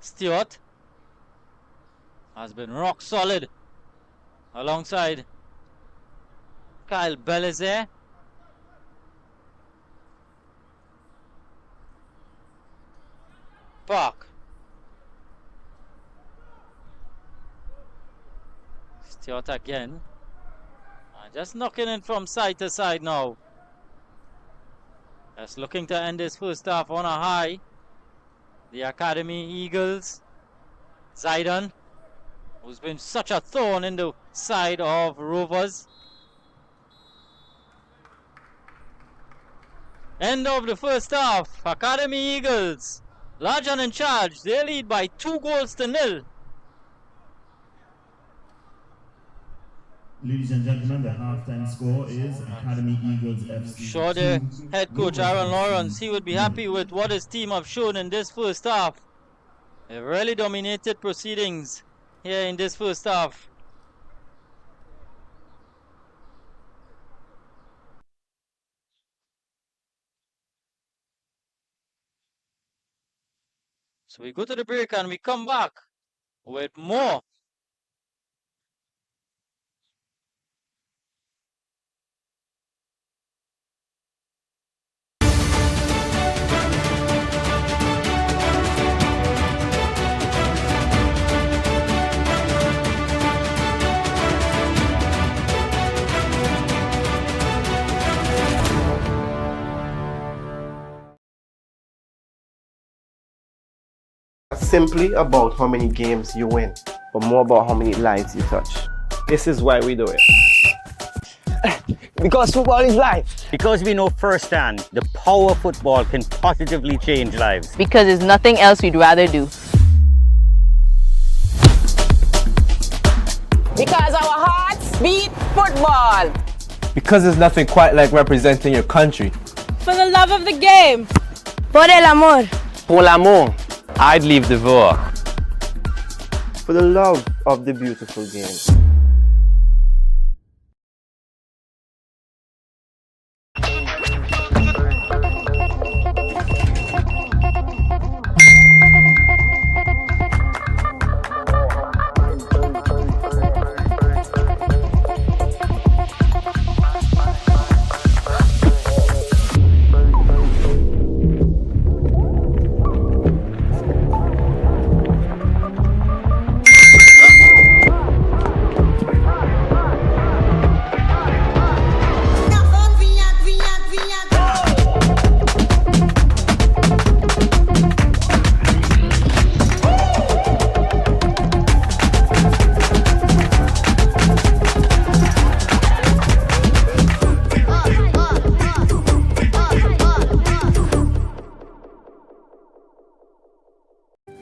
Speaker 1: Stewart has been rock solid alongside Kyle Belazer. Park. Stewart again. Just knocking it from side to side now. Just looking to end this first half on a high. The Academy Eagles. Zaidan, who's been such a thorn in the side of Rovers. End of the first half. Academy Eagles, large and in charge. They lead by 2-0.
Speaker 11: Ladies and gentlemen, the halftime score is Academy Eagles FC.
Speaker 1: Sure, the head coach Aaron Lawrence, he would be happy with what his team have shown in this first half. They've really dominated proceedings here in this first half. So we go to the break and we come back with more.
Speaker 2: Simply about how many games you win, but more about how many lives you touch. This is why we do it.
Speaker 3: Because football is life.
Speaker 4: Because we know firsthand the power football can positively change lives.
Speaker 5: Because there's nothing else we'd rather do.
Speaker 6: Because our hearts beat football.
Speaker 7: Because there's nothing quite like representing your country.
Speaker 8: For the love of the game.
Speaker 5: Por el amor.
Speaker 3: Pour l'amour.
Speaker 7: I'd leave the VIR.
Speaker 2: For the love of the beautiful game.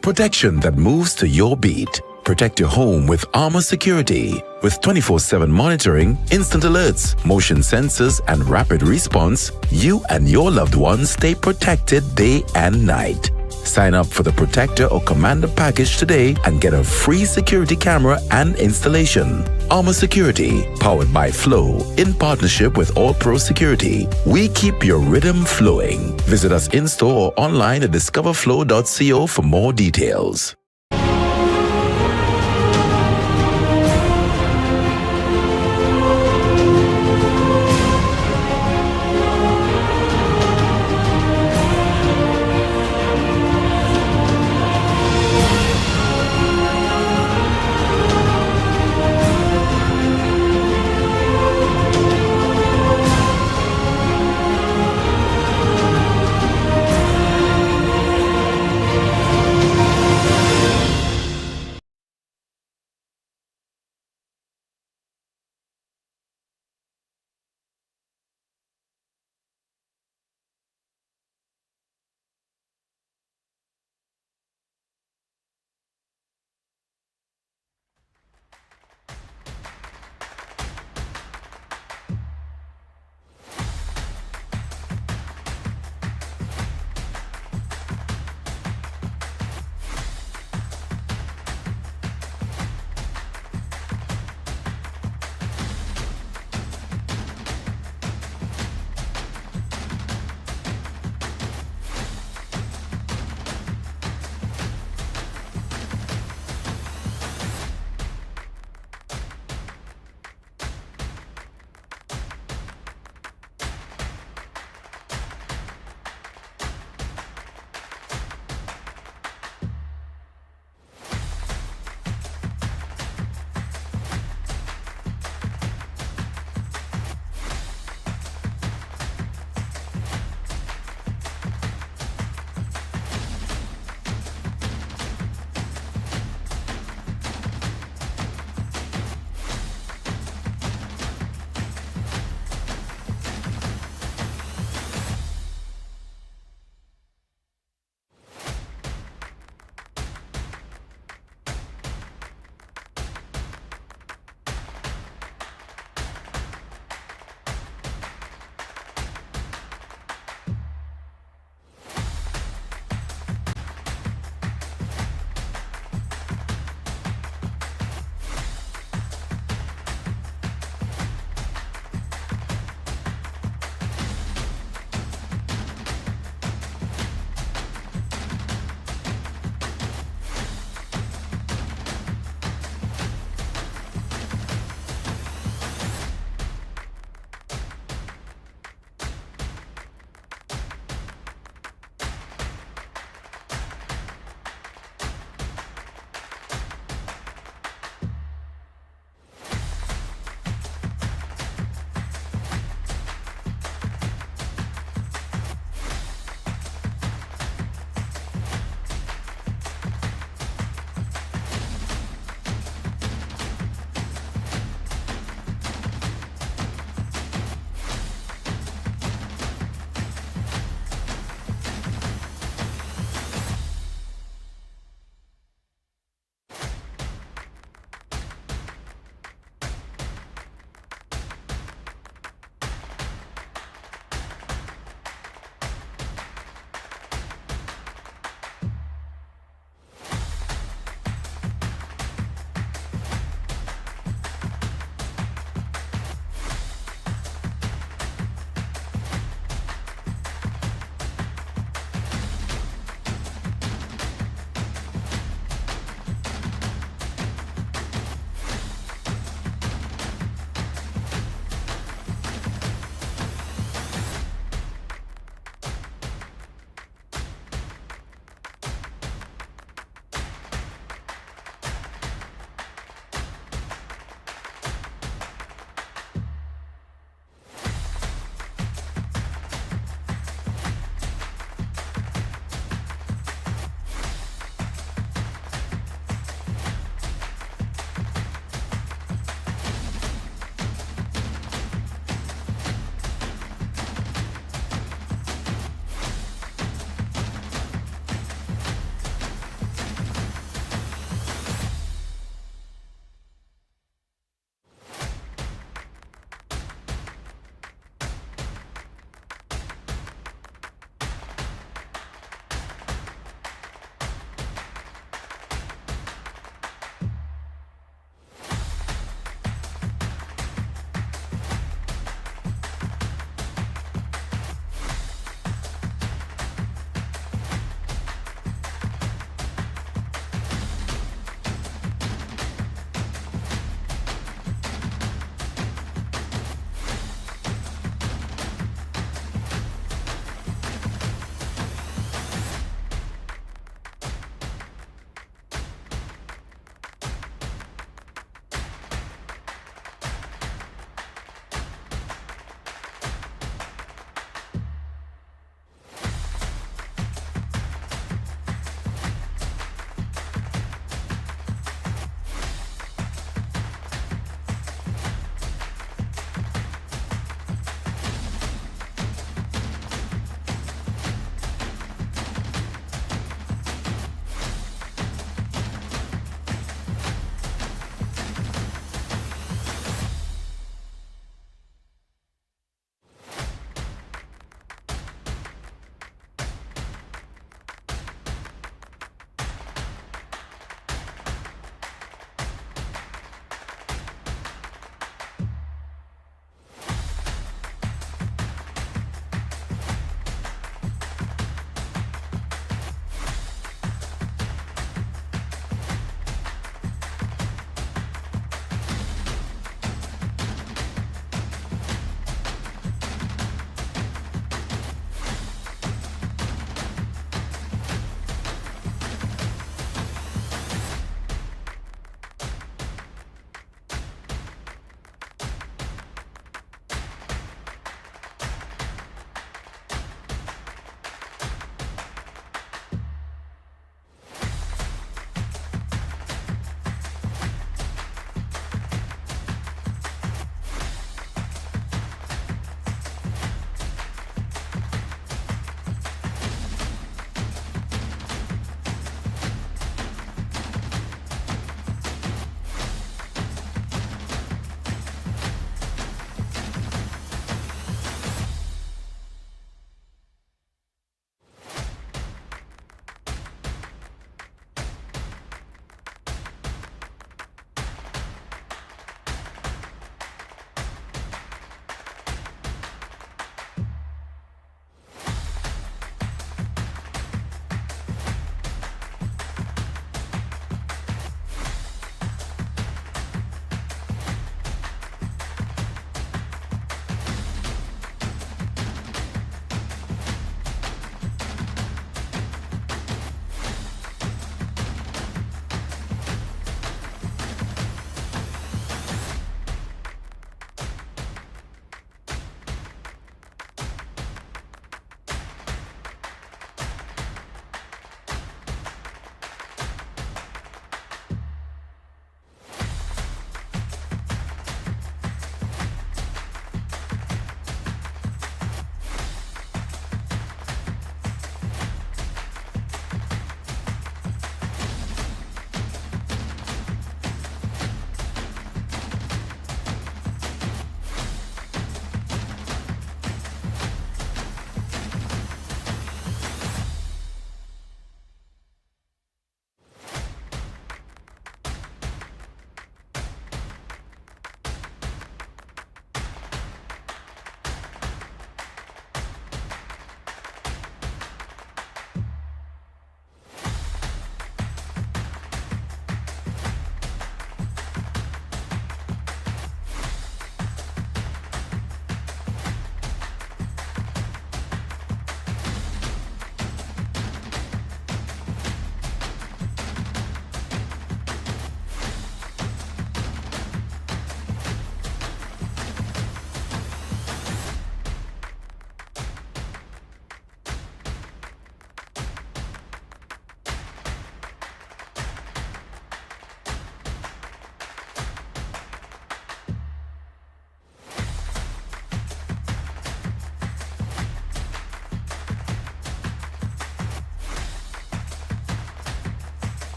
Speaker 9: Protection that moves to your beat. Protect your home with Armor Security. With 24/7 monitoring, instant alerts, motion sensors, and rapid response, you and your loved ones stay protected day and night. Sign up for the Protector or Commander package today and get a free security camera and installation. Armor Security, powered by Flow, in partnership with All Pro Security. We keep your rhythm flowing. Visit us in-store or online at discoverflow.co for more details.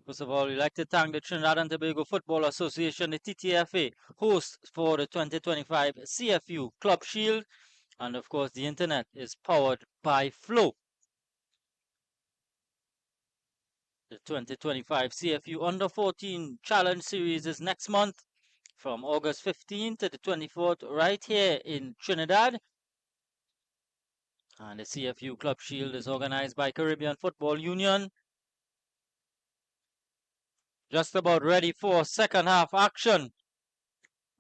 Speaker 1: First of all, we'd like to thank the Trinidad and Tobago Football Association, the TTFA, host for the 2025 CFU Club Shield. And of course, the internet is powered by Flow. The 2025 CFU Under 14 Challenge Series is next month from August 15th to the 24th right here in Trinidad. And the CFU Club Shield is organized by Caribbean Football Union. Just about ready for second half action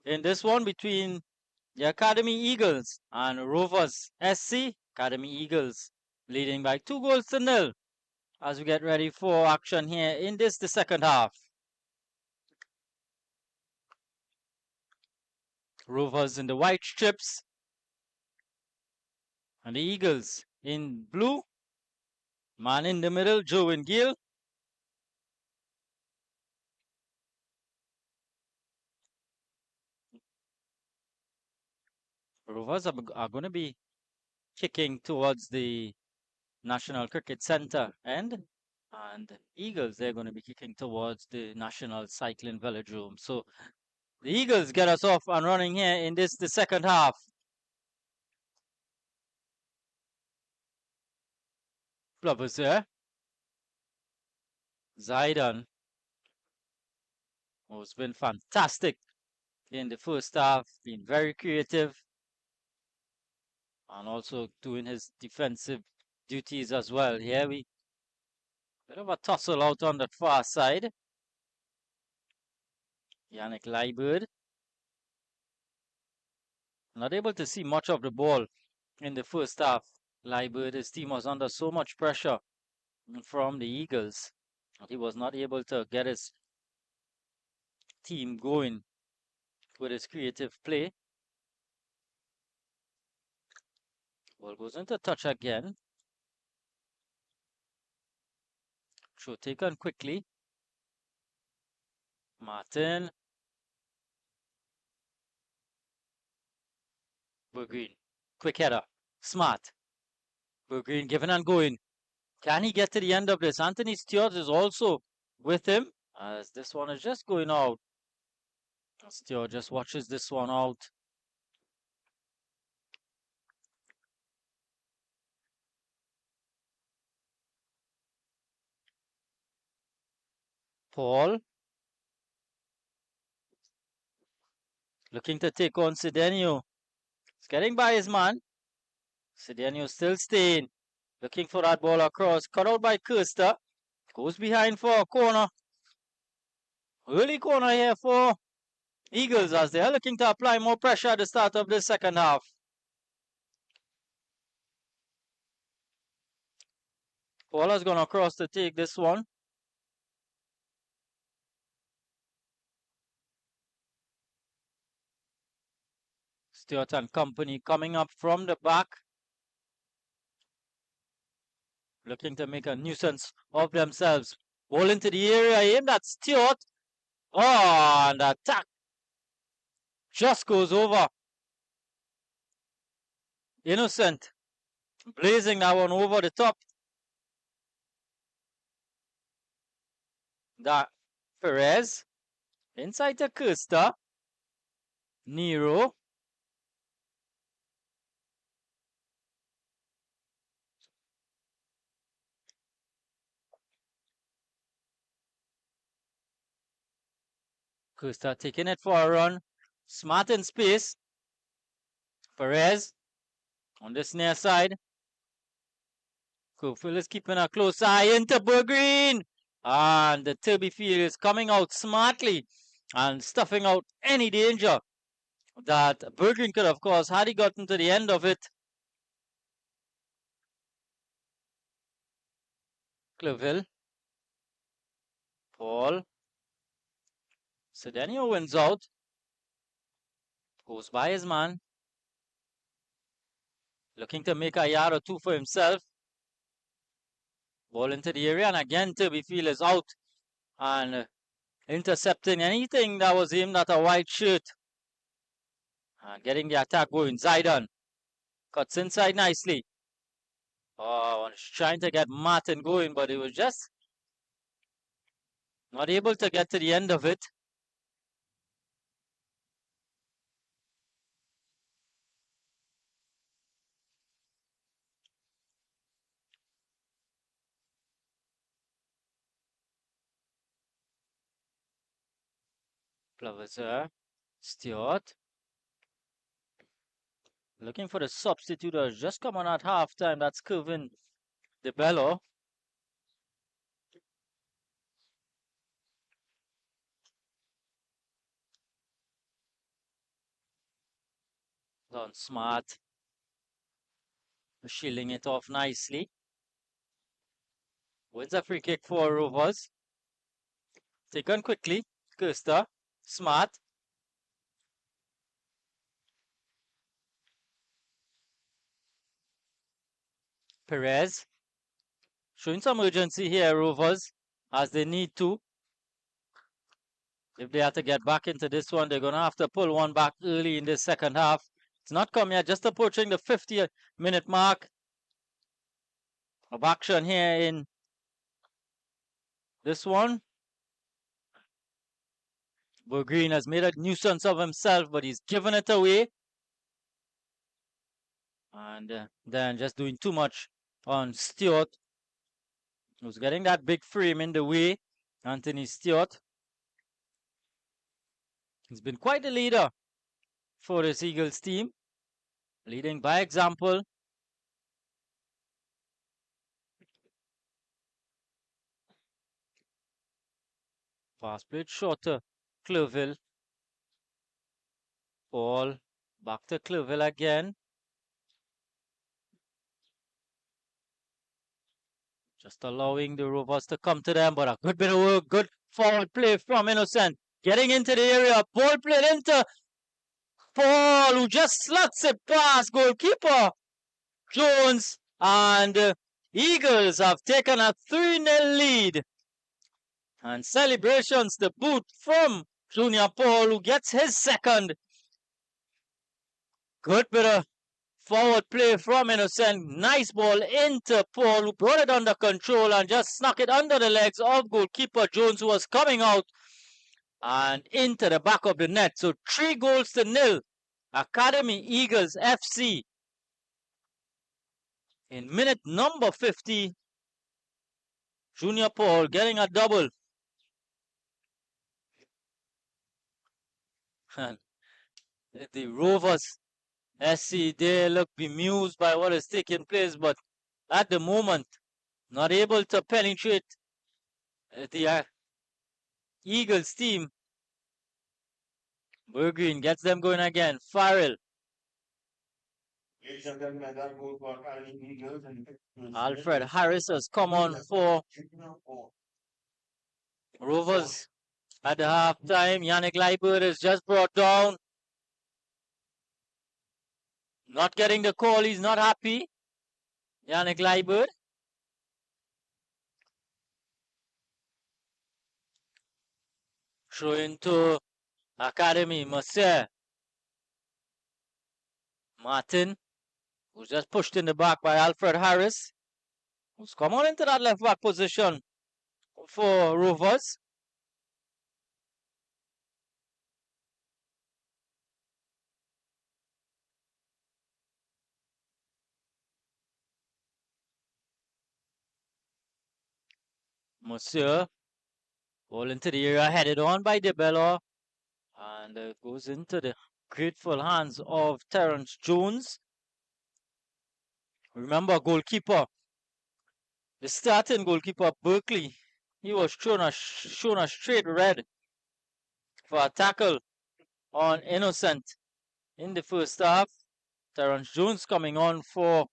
Speaker 1: in this one between the Academy Eagles and Rovers SC. Academy Eagles leading by 2-0 as we get ready for action here in the second half. Rovers in the white strips and the Eagles in blue. Man in the middle, Joe Gill. Rovers are going to be kicking towards the National Cricket Center end, and Eagles, they're going to be kicking towards the National Cycling Velodrome. So the Eagles get us off and running here in the second half. Flubbers here. Zaidan, who's been fantastic in the first half, been very creative, and also doing his defensive duties as well. Here we bit of a tussle out on that far side. Yannick Leibird not able to see much of the ball in the first half. Leibird, his team was under so much pressure from the Eagles that he was not able to get his team going with his creative play. Ball goes into touch again. Throw taken quickly. Martin. Bergreen. Quick header. Smart. Bergreen giving and going. Can he get to the end of this? Anthony Stewart is also with him as this one is just going out. Stewart just watches this one out. Paul looking to take on Cedenio. He's getting by his man. Cedenio still staying. Looking for that ball across. Cut out by Kirsta. Goes behind for a corner. Early corner here for Eagles as they are looking to apply more pressure at the start of the second half. Paul has gone across to take this one. Stewart and company coming up from the back. Looking to make a nuisance of themselves. Ball into the area, aimed at Stewart. Oh, and the attack just goes over. Innocent. Blazing that one over the top. That Perez. Inside to Kirsta. Nero. Kirsta taking it for a run. Smart in space. Perez on this near side. Cofield is keeping a close eye into Bergreen. And the Turby field is coming out smartly and stuffing out any danger that Bergreen could have caused had he gotten to the end of it. Claville. Paul. Cedenio wins out. Goes by his man. Looking to make a yard or two for himself. Ball into the area, and again Turbyfield is out and intercepting anything that was aimed at a white shirt. And getting the attack going. Zaidan cuts inside nicely. Oh, I was trying to get Martin going, but it was just Not able to get to the end of it. Plavazar, Stewart. Looking for the substitute who has just come on at halftime. That's Kevin DeBello. Done smart. Shielding it off nicely. Wins a free kick for Rovers. Taken quickly. Kirsta. Smart. Perez. Showing some urgency here, Rovers, as they need to. If they have to get back into this one, they're going to have to pull one back early in the second half. It's not come yet, just approaching the 50-minute mark of action here in this one. Green has made a nuisance of himself, but he's given it away. And then just doing too much on Stewart, who's getting that big frame in the way. Anthony Stewart. He's been quite a leader for this Eagles team, leading by example. Fast played short to Clerville. Ball back to Clerville again. Just allowing the Rovers to come to them, but a good bit of work, good forward play from Innocent. Getting into the area, ball played into Paul, who just sluts it past goalkeeper Jones, and Eagles have taken a 3-0 lead. And celebrations to boot from Junior Paul, who gets his second. Good bit of forward play from Innocent. Nice ball into Paul, who brought it under control and just snuck it under the legs of goalkeeper Jones, who was coming out and into the back of the net. So 3-0 Academy Eagles FC. In minute number 50, Junior Paul getting a double. And the Rovers SC, they look bemused by what is taking place, but at the moment, not able to penetrate the Eagles team. Green gets them going again. Farrell. Alfred Harris has come on for Rovers at the half time. Yannick Leibert is just brought down. Not getting the call. He's not happy. Yannick Leibert. Throw into Academy. Mercier. Martin, who's just pushed in the back by Alfred Harris, who's come on into that left back position for Rovers. Monsieur, ball into the area, headed on by DeBello, and goes into the grateful hands of Terrence Jones. Remember, goalkeeper, the starting goalkeeper, Berkeley, he was shown a straight red for a tackle on Innocent in the first half. Terrence Jones coming on for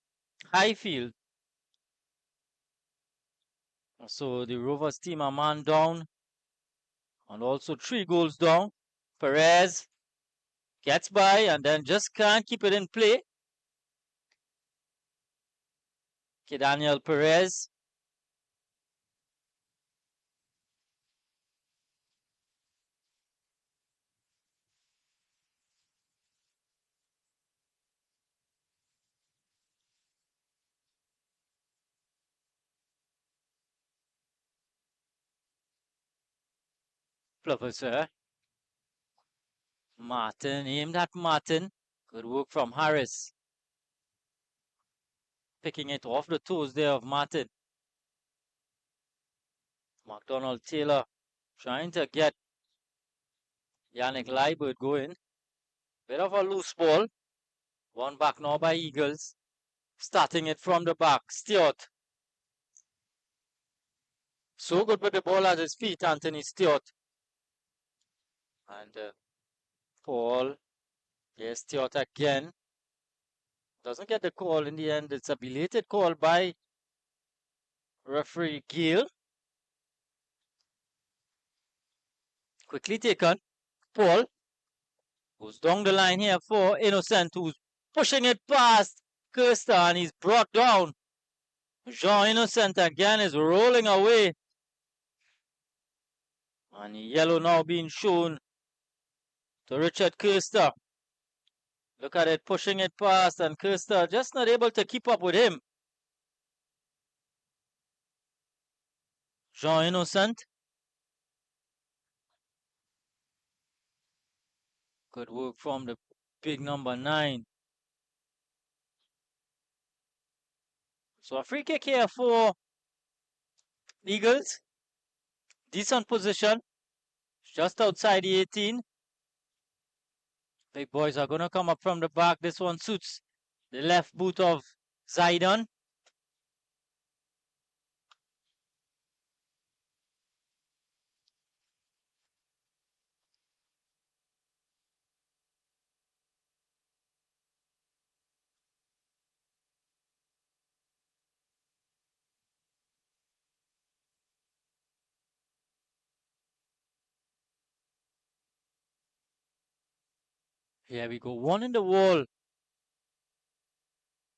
Speaker 1: Highfield. So the Rovers team are man down and also 3 goals down. Perez gets by and then just can't keep it in play. Daniel Perez. Plovers here. Martin, aimed at Martin. Good work from Harris. Picking it off the toes there of Martin. McDonald Taylor trying to get Yannick Leibert going. Bit of a loose ball. One back now by Eagles. Starting it from the back. Stewart. So good with the ball at his feet, Anthony Stewart. And Paul. Yes, Stewart again. Doesn't get the call in the end. It's a belated call by referee Gill. Quickly taken. Paul goes down the line here for Innocent, who's pushing it past Kirsta, and he's brought down. Jean Innocent again is rolling away. And yellow now being shown to Richard Kirsta. Look at it, pushing it past, and Kirsta just not able to keep up with him. Jean Innocent. Good work from the big number 9. So a free kick here for Eagles. Decent position. Just outside the 18. Big boys are going to come up from the back. This one suits the left boot of Zaidan. Here we go. One in the wall.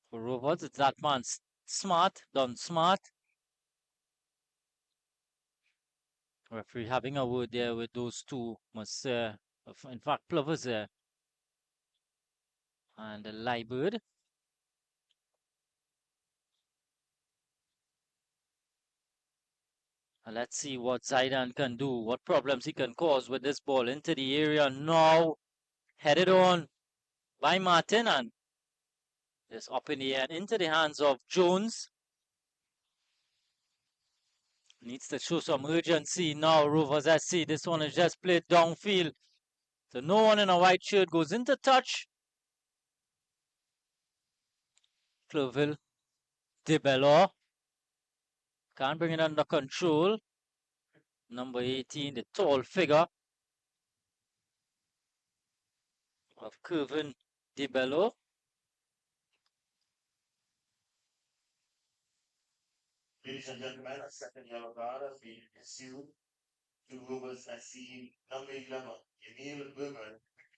Speaker 1: For Rovers, it's that man Smart, done Smart. Referee having a word there with those two. Must, in fact, Plovers there. And the Leibert. And let's see what Zaidan can do. What problems he can cause with this ball into the area now. Headed on by Martin, and just up in the air and into the hands of Jones. Needs to show some urgency now, Rovers SC. This one is just played downfield. So no one in a white shirt goes into touch. Clerville. DeBello. Can't bring it under control. Number 18, the tall figure of Kevin DeBello.
Speaker 10: Ladies and gentlemen, a second yellow card has been issued to Rovers SC number 11, Emil Berger,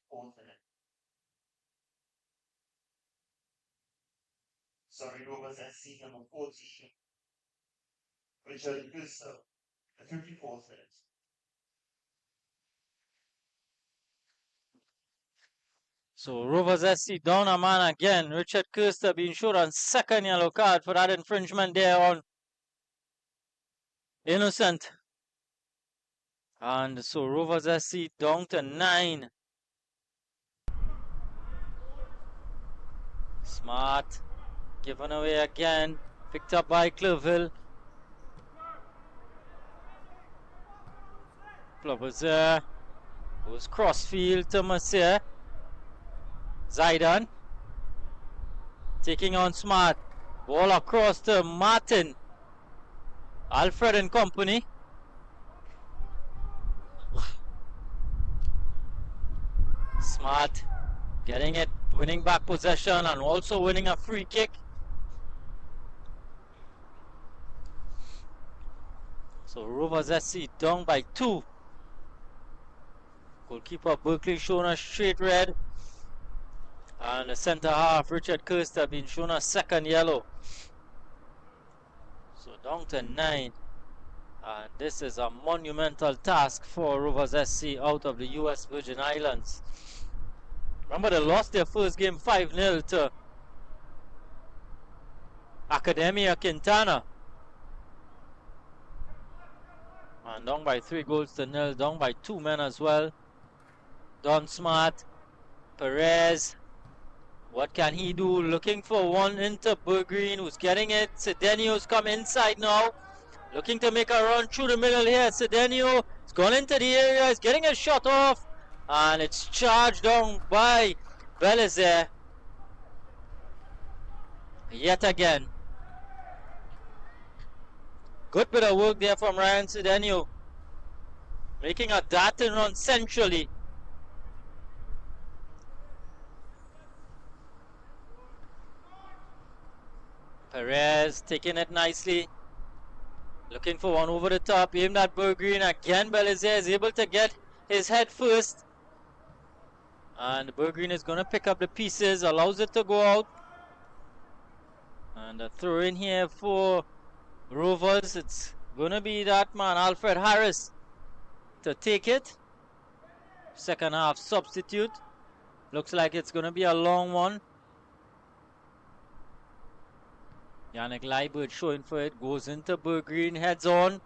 Speaker 10: 4th minute. Sorry, Rovers SC number 14, Richard Kirsta, the 54th minute.
Speaker 1: So Rovers SC down a man again. Richard Kirsta being showed on second yellow card for that infringement there on Innocent. And so Rovers SC down to 9. Smart. Given away again. Picked up by Clerville. Plovers there. Goes crossfield to Mercier. Zaidan. Taking on Smart. Ball across to Martin. Alfred and company. Smart getting it, winning back possession and also winning a free kick. So Rovers SC down by 2. Goalkeeper Berkeley shown a straight red. And the centre half, Richard Kirsta, being shown a second yellow. So down to 9. And this is a monumental task for Rovers SC out of the US Virgin Islands. Remember, they lost their first game 5-0 to Academia Quintana. And down by 3-0, down by 2 men as well. Don Smart, Perez. What can he do? Looking for one into Bergreen, who's getting it. Cedenio's come inside now. Looking to make a run through the middle here. Cedenio has gone into the area. He's getting a shot off. And it's charged down by Belize. Yet again. Good bit of work there from Ryan Cedenio. Making a darting run centrally. Perez taking it nicely. Looking for one over the top. Aimed at Bergreen. Again, Belize is able to get his head first. And Bergreen is going to pick up the pieces. Allows it to go out. And a throw in here for Rovers. It's going to be that man, Alfred Harris, to take it. Second half substitute. Looks like it's going to be a long one. Yannick Leibert showing for it. Goes into Bergreen. Heads on.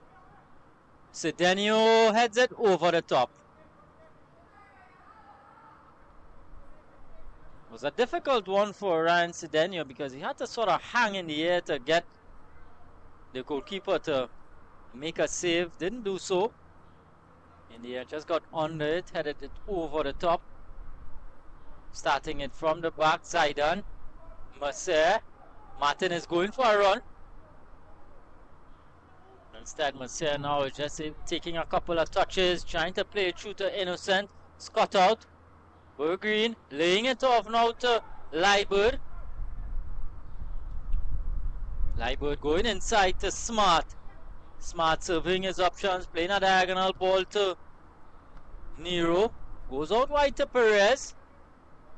Speaker 1: Cedenio heads it over the top. It was a difficult one for Ryan Cedenio because he had to sort of hang in the air to get the goalkeeper to make a save. Didn't do so. In the air, just got under it, headed it over the top. Starting it from the back, Zaidan. Mercer. Martin is going for a run. Instead, Mercer now is just taking a couple of touches, trying to play it through to Innocent. Scott out. Bergreen laying it off now to Leibert. Leibert going inside to Smart. Smart serving his options, playing a diagonal ball to Nero. Goes out wide to Perez.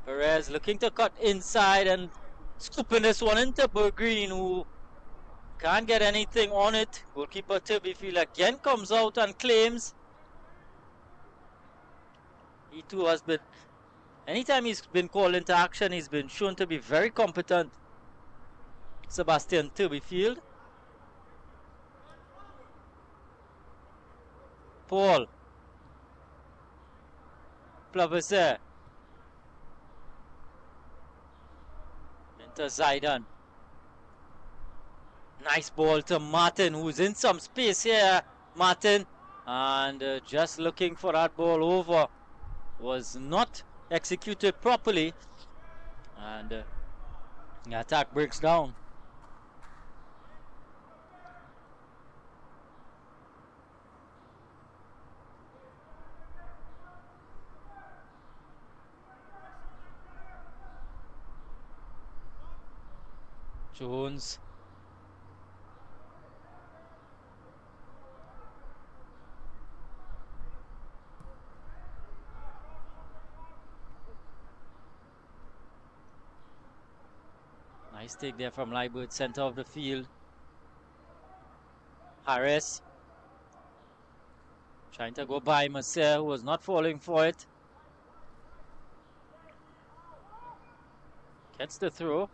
Speaker 1: Perez looking to cut inside and scooping this one into Bergreen, who can't get anything on it. Goalkeeper Turbyfield again comes out and claims. He too has been, anytime he's been called into action, he's been shown to be very competent. Sebastian Turbyfield. Paul. Plavese. Into Zaidan. Nice ball to Martin, who's in some space here. Martin. And just looking for that ball over. Was not executed properly. And the attack breaks down. Jones. Nice take there from Leibert, center of the field. Harris. Trying to go by Mercer, who was not falling for it. Gets the throw.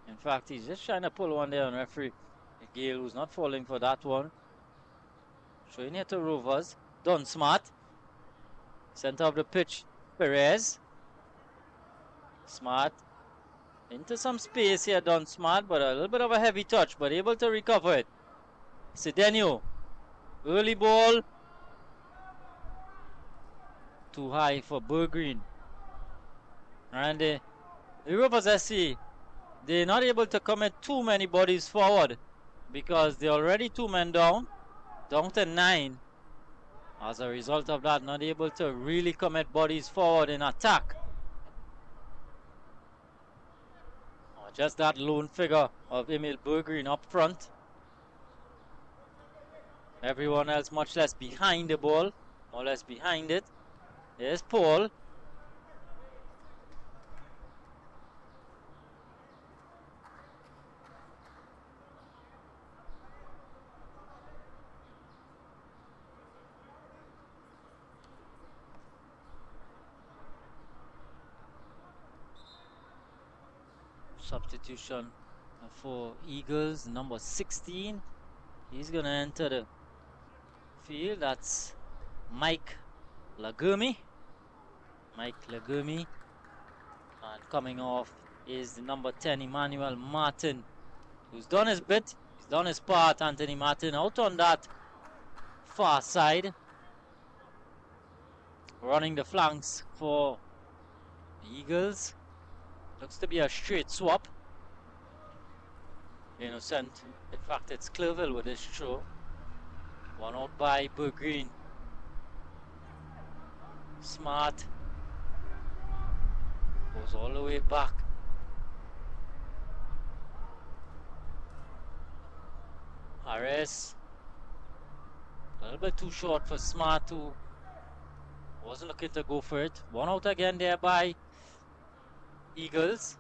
Speaker 1: In fact, he's just trying to pull one there on referee Gale, who's not falling for that one. Showing it to Rovers. Don Smart. Center of the pitch. Perez. Smart. Into some space here, Don Smart, but a little bit of a heavy touch, but able to recover it. Cedenio. Early ball. Too high for Bergreen. And the Rovers SC, they're not able to commit too many bodies forward because they're already 2 men down to 9. As a result of that, not able to really commit bodies forward in attack. Just that lone figure of Emil Bergreen up front. Everyone else much less behind the ball, more or less behind it. There's Paul. Substitution for Eagles, number 16. He's going to enter the field. That's Mike Lagumi. And coming off is the number 10, Emmanuel Martin, who's done his bit. He's done his part. Anthony Martin out on that far side, running the flanks for the Eagles. Looks to be a straight swap. Innocent. In fact, it's Clerville with his throw. One out by Green. Smart. Goes all the way back. Harris. A little bit too short for Smart, who wasn't looking to go for it. One out again there by Eagles.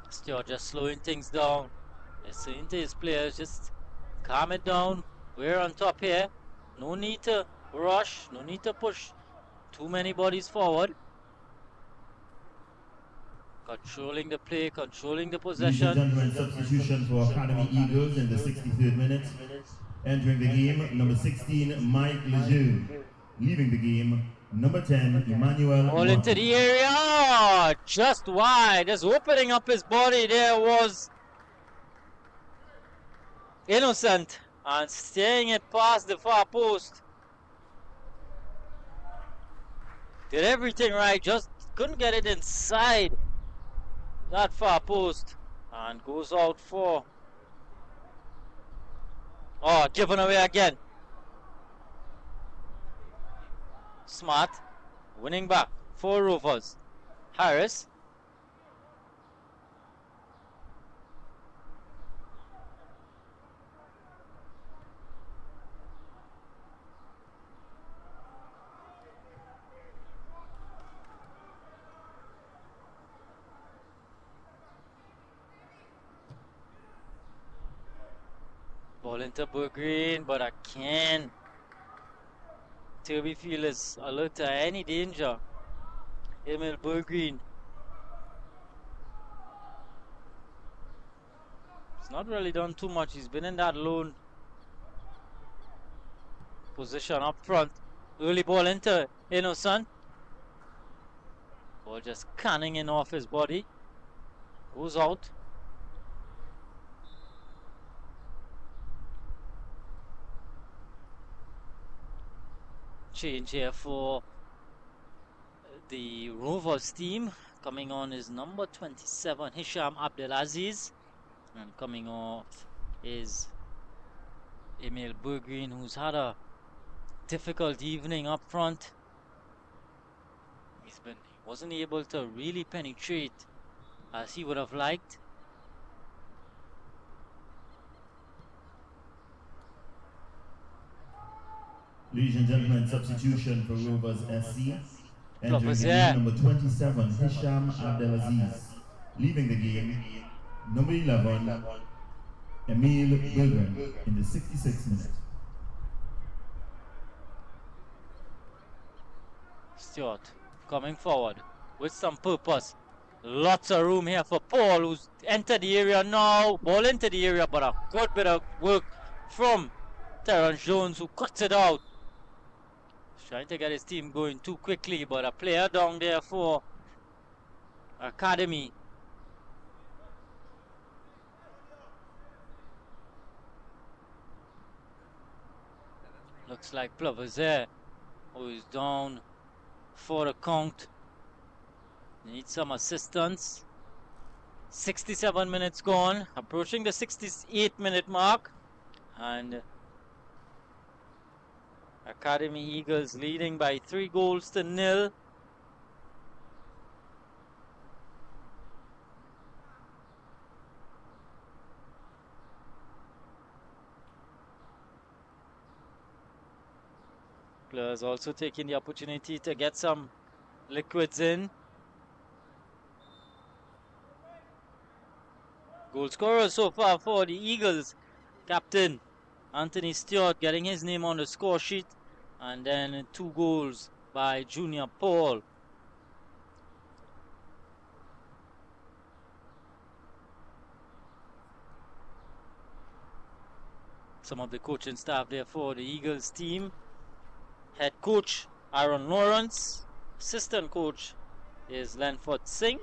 Speaker 1: Stewart just slowing things down. He's saying to his players, just calm it down. We're on top here. No need to rush. No need to push too many bodies forward. Controlling the play, controlling the
Speaker 11: Ladies and
Speaker 1: possession.
Speaker 11: gentlemen, substitution for Academy Eagles in the 63rd minute. Entering the game, number 16, Mike Lejeune. Leaving the game, number 10, Emmanuel
Speaker 1: Ball into the area. Just wide. Just opening up his body. There was Innocent. And staying it past the far post. Did everything right. Just couldn't get it inside that far post. And goes out for... Oh, given away again. Smart. Winning back for Rovers. Harris. Ball into Green, but again, Turbyfield is alert to any danger. Emil Green. He's not really done too much. He's been in that lone position up front. Early ball into Innocent. Ball just canning in off his body. Goes out. Change here for the Rovers team. Coming on is number 27, Hisham Abdelaziz. And coming off is Emil Green, who's had a difficult evening up front. He wasn't able to really penetrate as he would have liked.
Speaker 11: Ladies and gentlemen, substitution for Rovers SC. Entering the game, number 27, Hisham Abdelaziz. Leaving the game, number 11, Emil Bilgren in the 66th minute.
Speaker 1: Stewart coming forward with some purpose. Lots of room here for Paul, who's entered the area now. Ball into the area, but a good bit of work from Terrence Jones, who cuts it out. Trying to get his team going too quickly, but a player down there for Academy. Looks like Plovers there, who is down for the count. Needs some assistance. 67 minutes gone, approaching the 68-minute mark. And Academy Eagles leading by 3-0. Players also taking the opportunity to get some liquids in. Goal scorer so far for the Eagles, Captain Anthony Stewart getting his name on the score sheet, and then 2 goals by Junior Paul. some of the coaching staff there for the Eagles team. Head coach Aaron Lawrence. Assistant coach is Lenford Singh.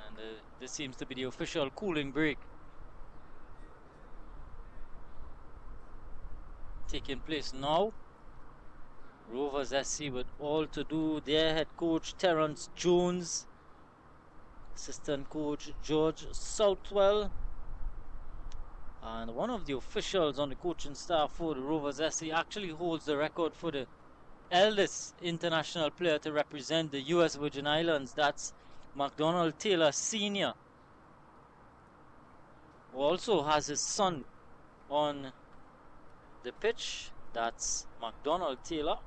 Speaker 1: And this seems to be the official cooling break taking place now. Rovers SC with all to do. Their head coach Terence Jones, assistant coach George Southwell, and one of the officials on the coaching staff for the Rovers SC actually holds the record for the eldest international player to represent the US Virgin Islands. That's McDonald Taylor Sr., who also has his son on the pitch. That's McDonald Taylor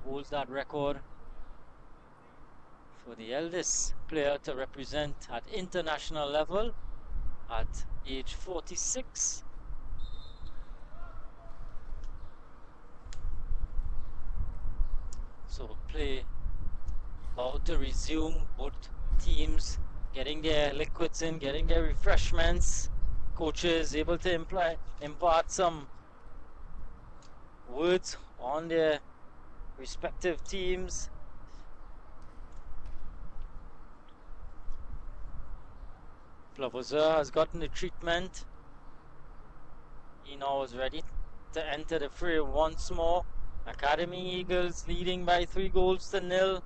Speaker 1: holds that record for the eldest player to represent at international level at age 46. So play about to resume. Both teams getting their liquids in, getting their refreshments. Coaches able to impart some words on their respective teams. Plavoza has gotten the treatment. He now is ready to enter the fray once more. Academy Eagles leading by 3-0.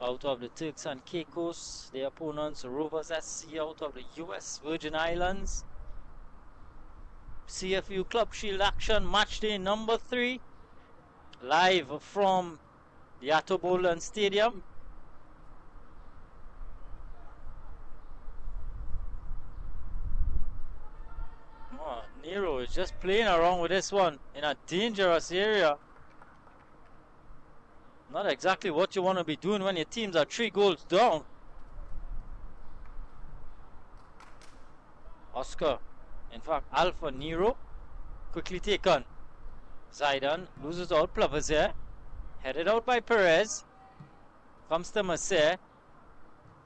Speaker 1: Out of the Turks and Caicos, the opponents Rovers SC out of the US Virgin Islands. CFU Club Shield action, match day number 3, live from the Atobolan Stadium. Oh, Nero is just playing around with this one in a dangerous area. Not exactly what you want to be doing when your teams are 3 goals down. Oscar, in fact, Alpha Nero, quickly taken. Zaidan loses all. Plavazer, headed out by Perez. Comes to Mercer.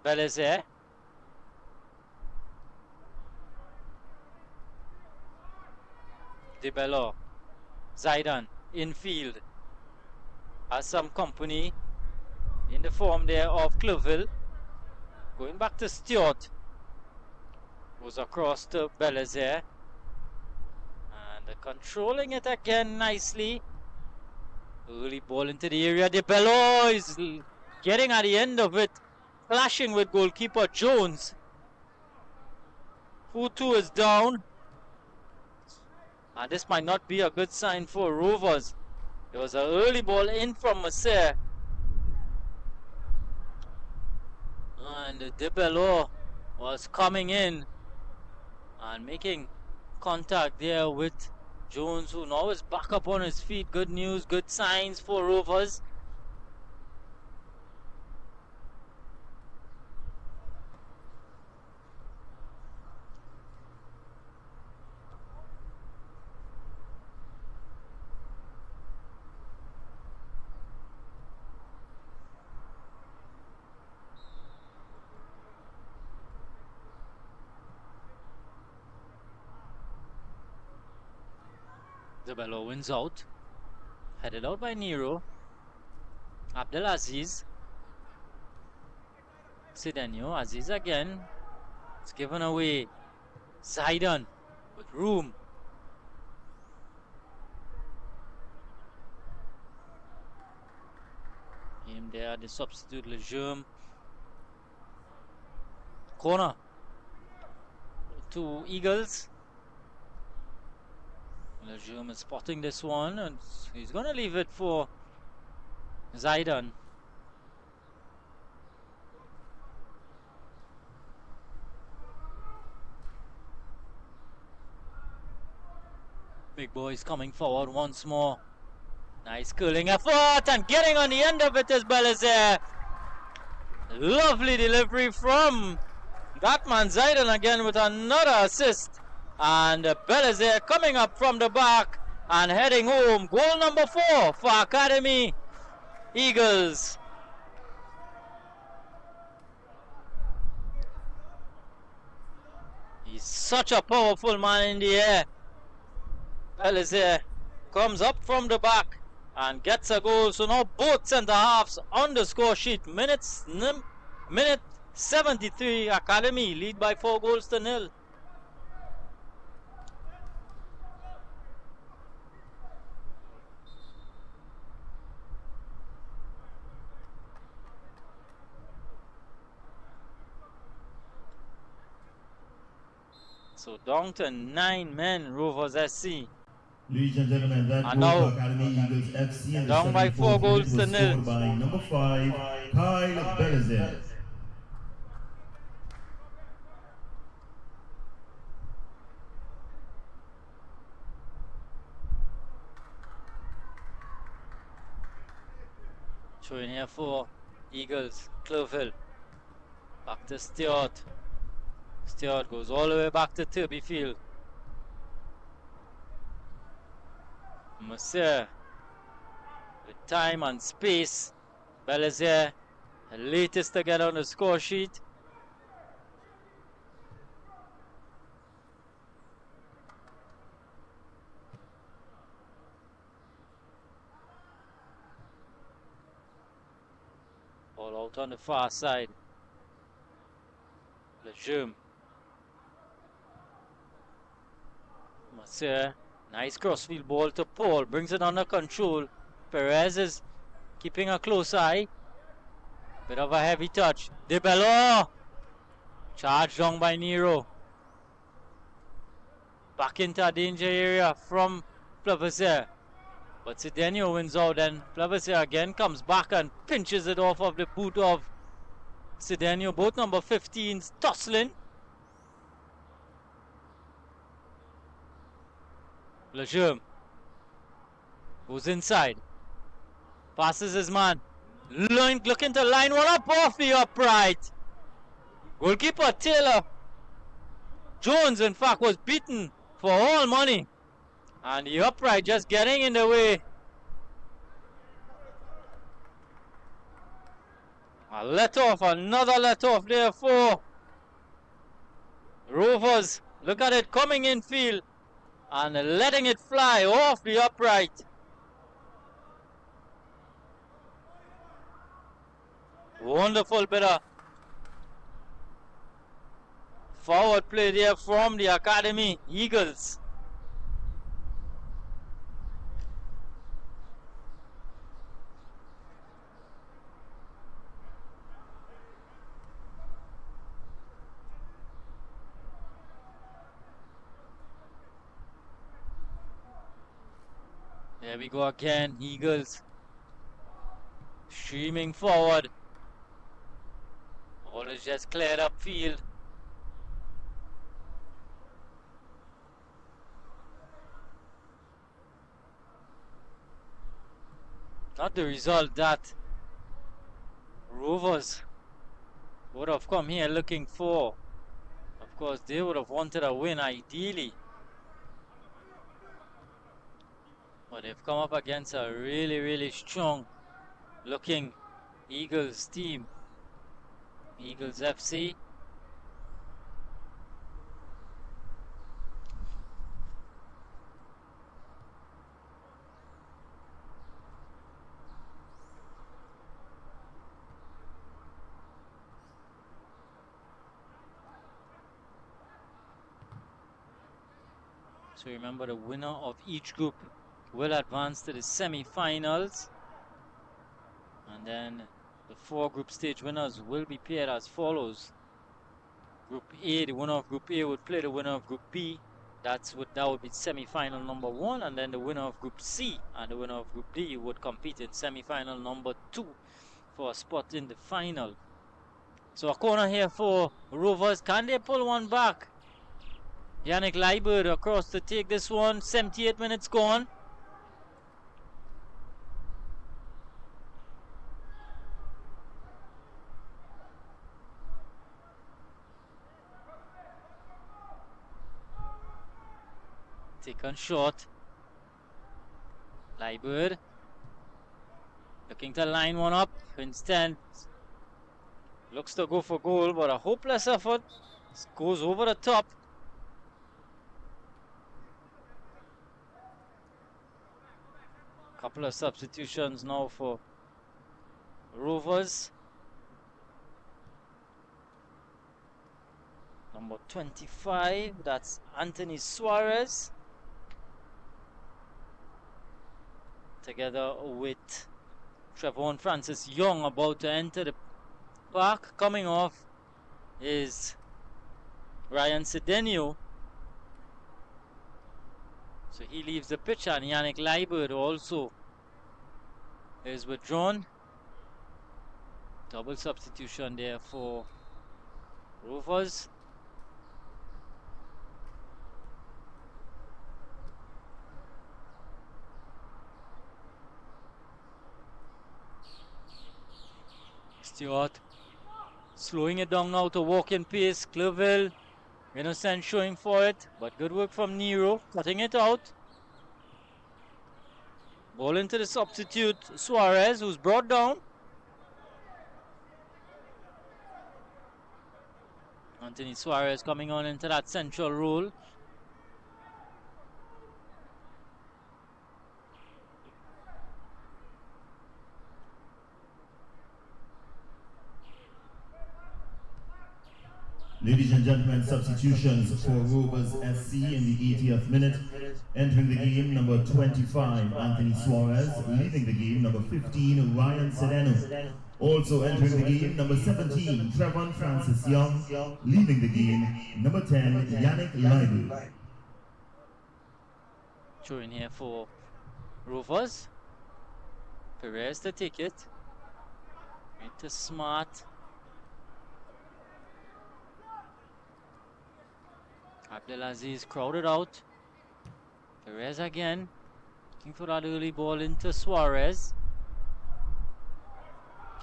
Speaker 1: Belizer. De Bello. Zaidan, infield. Has some company in the form there of Clerville. Going back to Stewart. Goes across to Belizer. And controlling it again nicely. Early ball into the area. De Bello is getting at the end of it. Clashing with goalkeeper Jones. 4-2 is down. And this might not be a good sign for Rovers. There was an early ball in from Mercer. And De Bello was coming in and making contact there with Jones, who now is back up on his feet. Good news, good signs for Rovers. De Bello wins out. Headed out by Nero. Abdelaziz. Sidenio. Aziz again. It's given away. Zaidan with room. Him there, the substitute Lejeune. Corner. 2 Eagles. Lejeune is spotting this one, and he's going to leave it for Zaidan. Big boys coming forward once more. Nice curling effort, and getting on the end of it is Belizer. Lovely delivery from that man Zaidan again with another assist. And Belizer coming up from the back and heading home. Goal number 4 for Academy Eagles. He's such a powerful man in the air. Belizaire comes up from the back and gets a goal. So now both centre halves on the score sheet. Minute 73. Academy lead by 4 goals to nil. So down to 9 men, Rovers SC.
Speaker 11: Ladies and gentlemen, that
Speaker 1: And
Speaker 11: goal
Speaker 1: now,
Speaker 11: for Academy Eagles FC in the
Speaker 1: down by 4
Speaker 11: 74th minute
Speaker 1: goals to
Speaker 11: was
Speaker 1: nil.
Speaker 11: scored by number 5, Kyle Belizaire.
Speaker 1: Showing here for Eagles, Cloverhill. Back to Stewart. Stewart goes all the way back to Turby Field. Mercier with time and space. Belizaire, the latest to get on the score sheet. All out on the far side. Lejeune. Mercier. Nice crossfield ball to Paul. Brings it under control. Perez is keeping a close eye. Bit of a heavy touch. De Bello. Charged down by Nero. Back into a danger area from Flavazier. But Sidenio wins out, and Flavazier again comes back and pinches it off of the boot of Sidenio. Both number 15s tussling. Lejeune goes inside. Passes his man. Looking to line one up off the upright. Goalkeeper Taylor Jones, in fact, was beaten for all money. And the upright just getting in the way. A let off, another let off there for Rovers. Look at it coming in field and letting it fly off the upright. Wonderful bit of forward play there from the Academy Eagles. There we go again, Eagles streaming forward. All is just cleared up field. Not the result that Rovers would have come here looking for. Of course, they would have wanted a win ideally. But they've come up against a really, really strong looking Eagles team. Eagles FC. So remember, the winner of each group will advance to the semi-finals, and then the 4 group stage winners will be paired as follows. Group A, the winner of Group A would play the winner of Group B. That would be semi-final number 1, and then the winner of Group C and the winner of Group D would compete in semi-final number 2 for a spot in the final. So a corner here for Rovers. Can they pull one back? Yannick Leibert across to take this one. 78 minutes gone. Taken short. Leibert looking to line one up. Instead, looks to go for goal, but a hopeless effort. Goes over the top. Couple of substitutions now for Rovers. Number 25, that's Anthony Suarez. Together with Trevon Francis Young about to enter the park. Coming off is Ryan Cedenio. So he leaves the pitch, and Yannick Leibert also is withdrawn. Double substitution there for Rovers. Stewart slowing it down now to walk-in pace. Clerville, Innocent showing for it, but good work from Nero, cutting it out. Ball into the substitute, Suarez, who's brought down. Anthony Suarez coming on into that central role.
Speaker 11: Ladies and gentlemen, substitutions for Rovers SC in the 80th minute. Entering the game, number 25, Anthony Suarez. Leaving the game, number 15, Ryan Sedeno. Also entering the game, number 17, Trevon Francis Young. Leaving the game, number 10, Yannick Leibert.
Speaker 1: Throw in here for Rovers. Perez to take it. Into Smart. Abdelaziz crowded out. Perez again. Looking for that early ball into Suarez.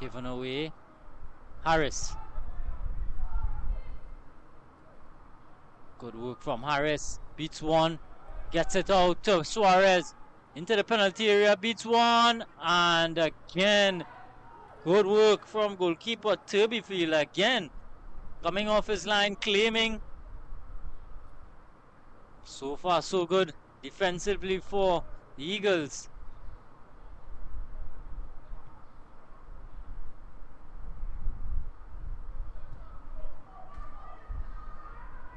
Speaker 1: Given away. Harris. Good work from Harris. Beats one. Gets it out to Suarez. Into the penalty area. Beats one. And again. Good work from goalkeeper Turbyfield again. Coming off his line. Claiming. So far, so good defensively for the Eagles.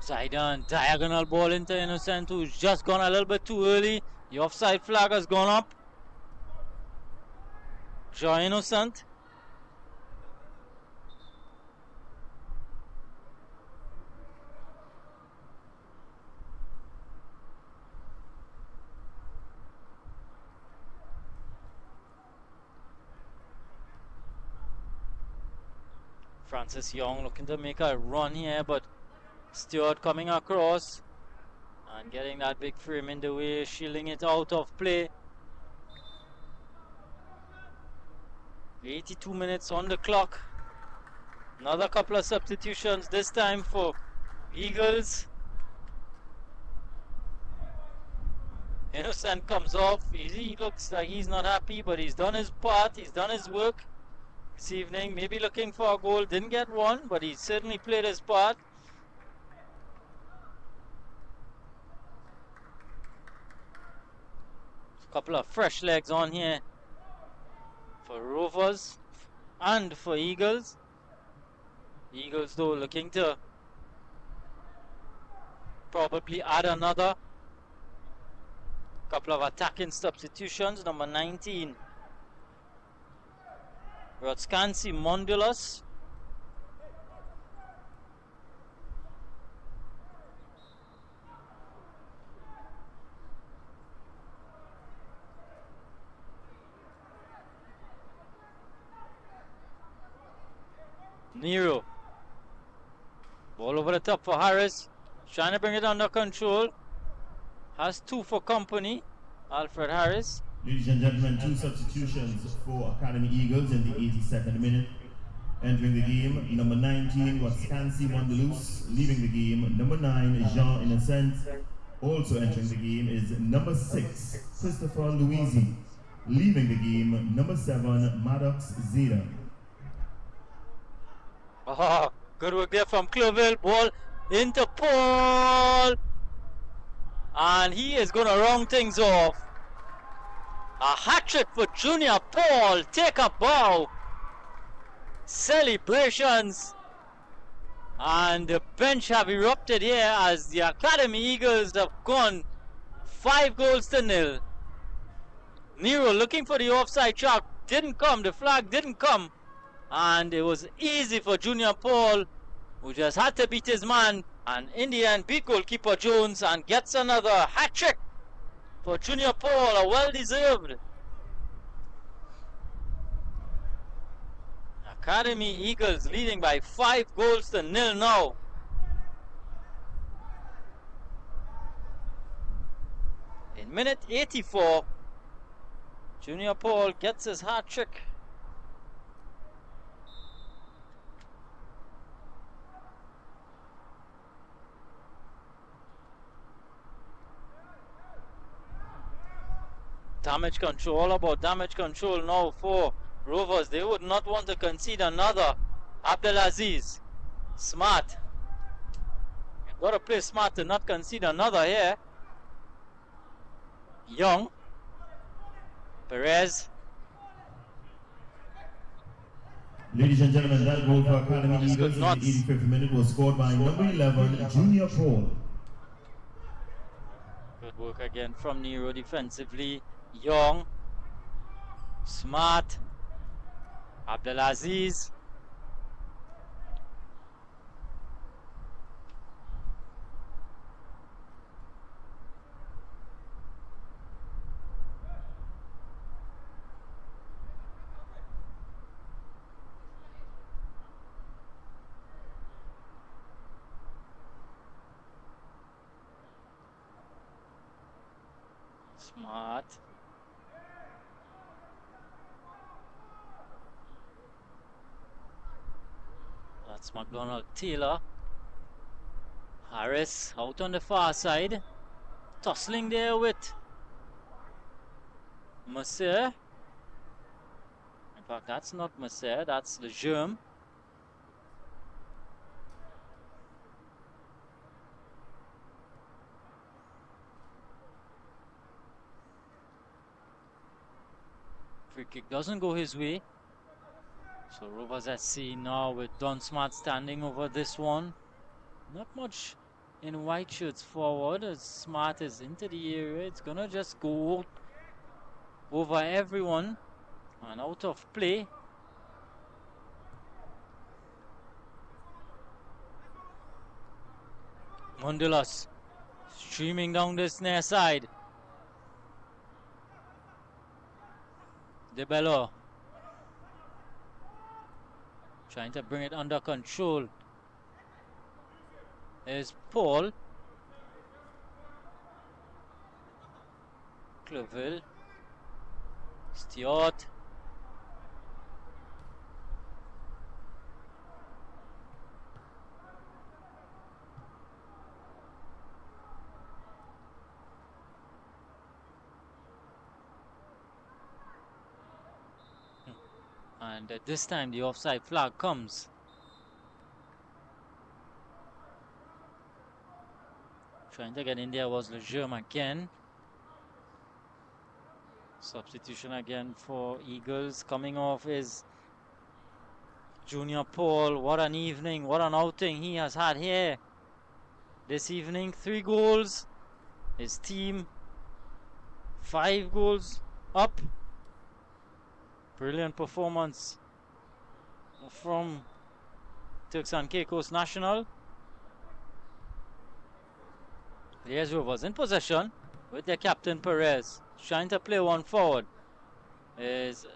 Speaker 1: Zidane, diagonal ball into Innocent, who's just gone a little bit too early. The offside flag has gone up. Joe Innocent. Francis Young looking to make a run here, but Stewart coming across and getting that big frame in the way, shielding it out of play. 82 minutes on the clock. Another couple of substitutions, this time for Eagles. Innocent comes off. He looks like he's not happy, but he's done his part, he's done his work this evening. Maybe looking for a goal, didn't get one, but he certainly played his part. A couple of fresh legs on here for Rovers and for Eagles. Eagles though looking to probably add another couple of attacking substitutions. Number 19, Rotskansi Mondulos. Nero. Ball over the top for Harris. Trying to bring it under control. Has two for company. Alfred Harris.
Speaker 11: Ladies and gentlemen, two substitutions for Academy Eagles in the 82nd minute. Entering the game, number 19 was Scancy Mondelus. Leaving the game, number 9 Jean Innocent. Also entering the game is number 6 Christopher Louisi. Leaving the game, number 7 Maddox Zeta.
Speaker 1: Oh, good work there from Clerville. Ball into Paul. And he is going to round things off. A hat-trick for Junior Paul. Take a bow. Celebrations. And the bench have erupted here as the Academy Eagles have gone 5-0. Nero looking for the offside track. Didn't come. The flag didn't come. And it was easy for Junior Paul, who just had to beat his man. And in the end, beat goalkeeper Jones and gets another hat-trick for Junior Paul. A well-deserved. Academy Eagles leading by 5-0 now. In minute 84, Junior Paul gets his hat trick. Damage control, all about damage control now for Rovers. They would not want to concede another. Abdelaziz, smart. You've got to play smart to not concede another here. Young, Perez.
Speaker 11: Ladies and gentlemen, that goal for Academy Eagles in the 85th minute was scored by number 11, Junior Paul.
Speaker 1: Good work again from Nero defensively. Young, smart, Abdelaziz. Smart. That's McDonald Taylor. Harris out on the far side. Tussling there with Mercer. In fact, that's not Mercer, that's Lejeune. Free kick doesn't go his way. So Rovers SC now with Don Smart standing over this one. Not much in white shirts forward. As Smart is into the area, it's gonna just go over everyone and out of play. Mondulas streaming down this near side. De Bello trying to bring it under control. There's Paul. Cloville. Stewart. And at this time the offside flag comes. Trying to get in there was Lejeune again. Substitution again for Eagles. Coming off is Junior Paul. What an evening, what an outing he has had here this evening. 3 goals. His team 5 goals up. Brilliant performance from Turks and Caicos National. Here's Rovers in possession with their captain Perez. Trying to play one forward. Is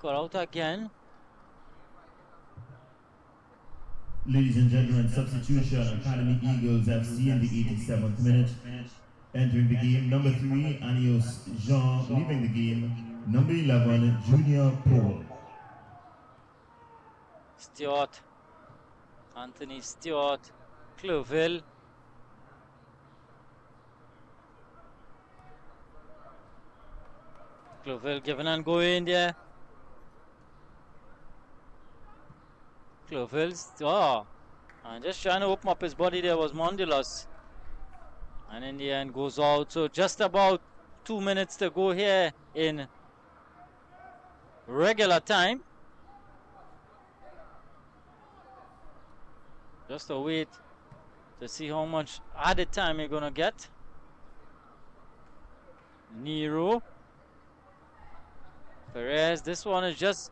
Speaker 1: got out again.
Speaker 11: Ladies and gentlemen, substitution, Academy Eagles FC in the 87th minute. Entering the game, number 3, Anios Jean. Leaving the game, number 11, Junior Paul.
Speaker 1: Stewart. Anthony Stewart. Cloville. Cloville giving and going there. Cloville, and just trying to open up his body there was Mondulas. And in the end goes out. So just about 2 minutes to go here in regular time. Just a wait to see how much added time you're gonna get. Nero. Perez, this one is just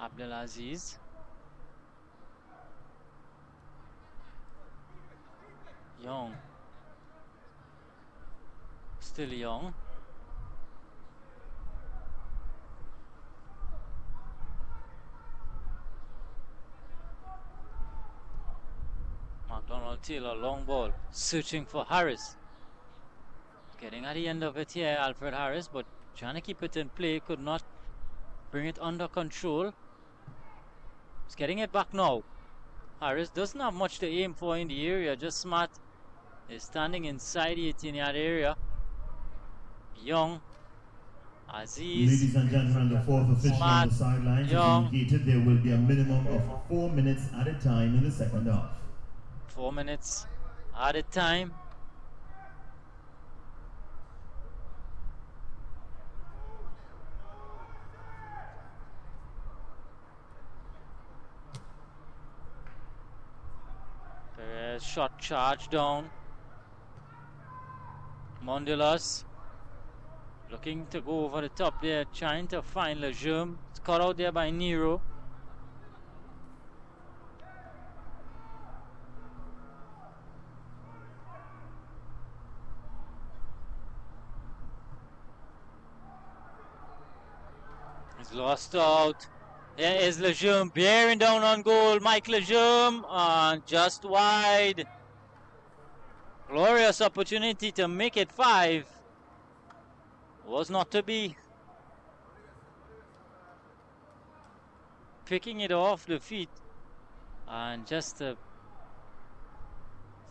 Speaker 1: Abdelaziz. Young. Still young. McDonald Taylor, long ball, searching for Harris. Getting at the end of it here, Alfred Harris, but trying to keep it in play, could not bring it under control. He's getting it back now. Harris doesn't have much to aim for in the area, just smart. Is standing inside the 18-yard area. Young. Aziz.
Speaker 11: Ladies and gentlemen, the fourth official on the sidelines has indicated there will be a minimum of 4 minutes at a time in the second half.
Speaker 1: 4 minutes at a time. Perez shot charge down. Mondelas looking to go over the top there, trying to find Lejeune. It's caught out there by Nero. He's lost out. There is Lejeune bearing down on goal. Mike Lejeune just wide. Glorious opportunity to make it 5. Was not to be. Picking it off the feet and just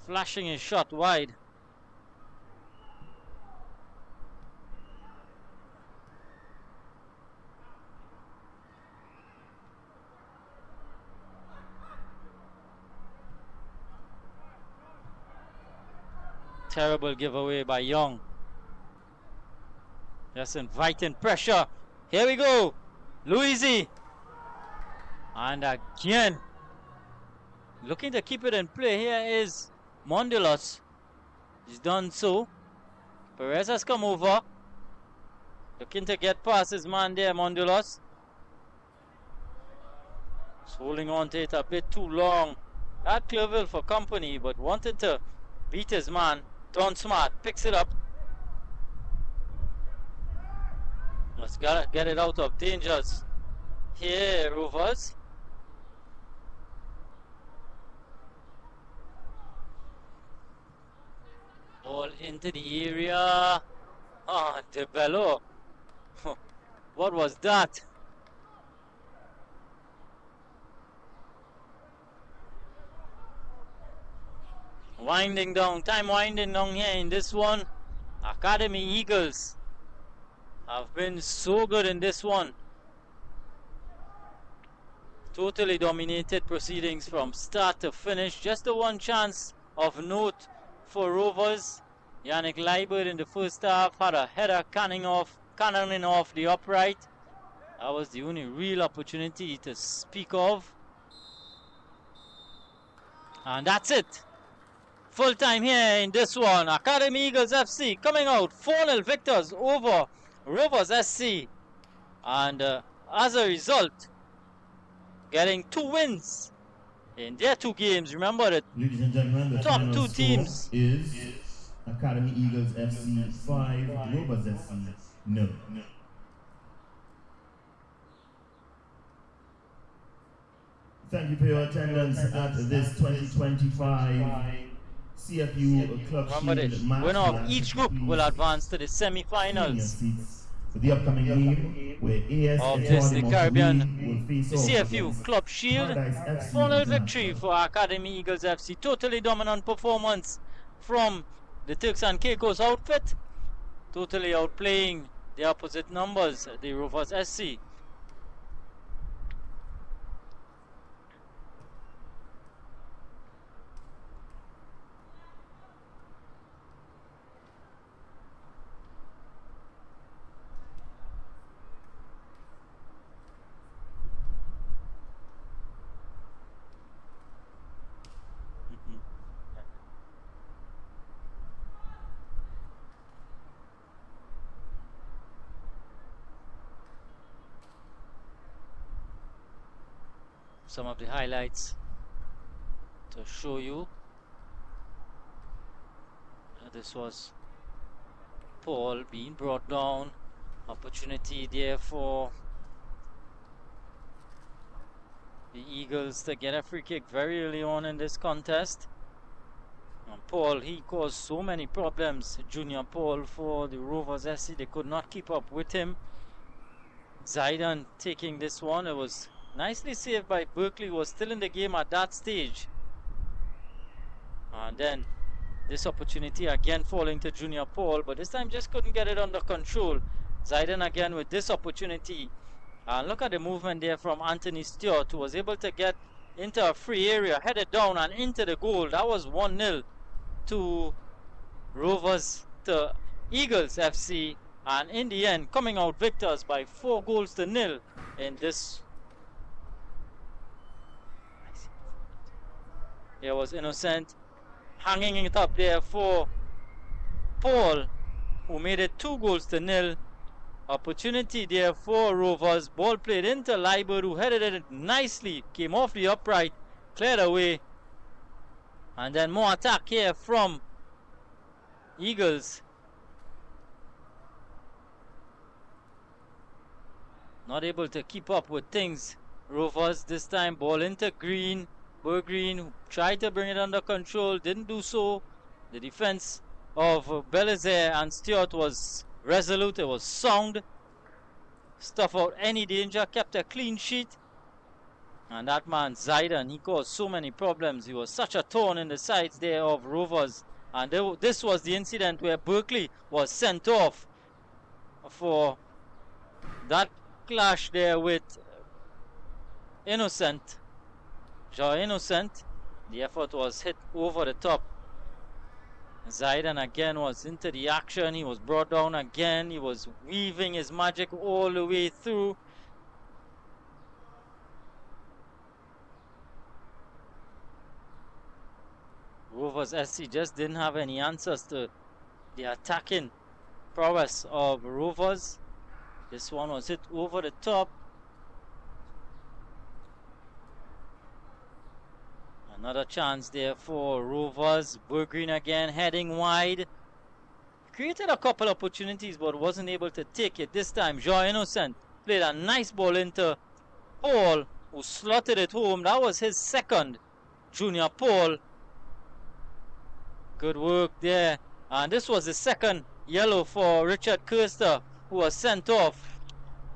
Speaker 1: flashing his shot wide. Terrible giveaway by Young. Just inviting pressure. Here we go. Luisi. And again, looking to keep it in play. Here is Mondelos. He's done so. Perez has come over. Looking to get past his man there, Mondelos. He's holding on to it a bit too long. Had Clerville for company, but wanted to beat his man. Don Smart picks it up. Let's gotta get it out of dangers. Here, Rovers. Ball into the area. Ah, De Bello. What was that? Winding down, time winding down here in this one. Academy Eagles have been so good in this one. Totally dominated proceedings from start to finish. Just the one chance of note for Rovers. Yannick Leibert in the first half had a header cannoning off the upright. That was the only real opportunity to speak of. And that's it. Full time here in this one. Academy Eagles FC coming out 4-0 victors over Rovers SC. And as a result, getting 2 wins in their 2 games. Remember that
Speaker 11: Ladies and gentlemen, the
Speaker 1: top
Speaker 11: final
Speaker 1: 2 teams
Speaker 11: is Academy Eagles FC 5, Rovers SC 0. Thank you for your attendance at this 2025 CFU Club Shield match.
Speaker 1: Winner of each group will advance to the semi-finals.
Speaker 11: For the upcoming game where AS
Speaker 1: of this, the Caribbean,
Speaker 11: will face
Speaker 1: the
Speaker 11: off
Speaker 1: CFU
Speaker 11: against
Speaker 1: Club Shield.
Speaker 11: Paradise FC
Speaker 1: 4-0 victory
Speaker 11: International.
Speaker 1: for Academy Eagles FC. Totally dominant performance from the Turks and Caicos outfit. Totally outplaying the opposite numbers, the Rovers SC. Some of the highlights to show you. This was Paul being brought down. Opportunity there for the Eagles to get a free kick very early on in this contest. And Paul, he caused so many problems. Junior Paul for the Rovers SC, they could not keep up with him. Zaidan taking this one. It was nicely saved by Berkeley, was still in the game at that stage. And then this opportunity again falling to Junior Paul, but this time just couldn't get it under control. Zaidan again with this opportunity. And look at the movement there from Anthony Stewart, who was able to get into a free area, headed down and into the goal. That was 1-0 to Rovers, to Eagles FC. And in the end, coming out victors by 4-0 in this. There was Innocent hanging it up there for Paul, who made it 2-0. Opportunity there for Rovers. Ball played into Liebert, who headed it nicely, came off the upright, cleared away. And then more attack here from Eagles. Not able to keep up with things. Rovers this time, ball into Green. Bergreen tried to bring it under control, didn't do so. The defense of Belizaire and Stewart was resolute, it was sound. Stuff out any danger, kept a clean sheet. And that man Zaidan, he caused so many problems. He was such a thorn in the sides there of Rovers. And this was the incident where Berkeley was sent off for that clash there with Innocent. Joy Innocent. The effort was hit over the top. Zaidan again was into the action. He was brought down again. He was weaving his magic all the way through. Rovers SC just didn't have any answers to the attacking prowess of Rovers. This one was hit over the top. Another chance there for Rovers. Bergreen again heading wide. Created a couple opportunities but wasn't able to take it. This time Joy Innocent played a nice ball into Paul, who slotted it home. That was his second. Junior Paul. Good work there. And this was the second yellow for Richard Kirster, who was sent off.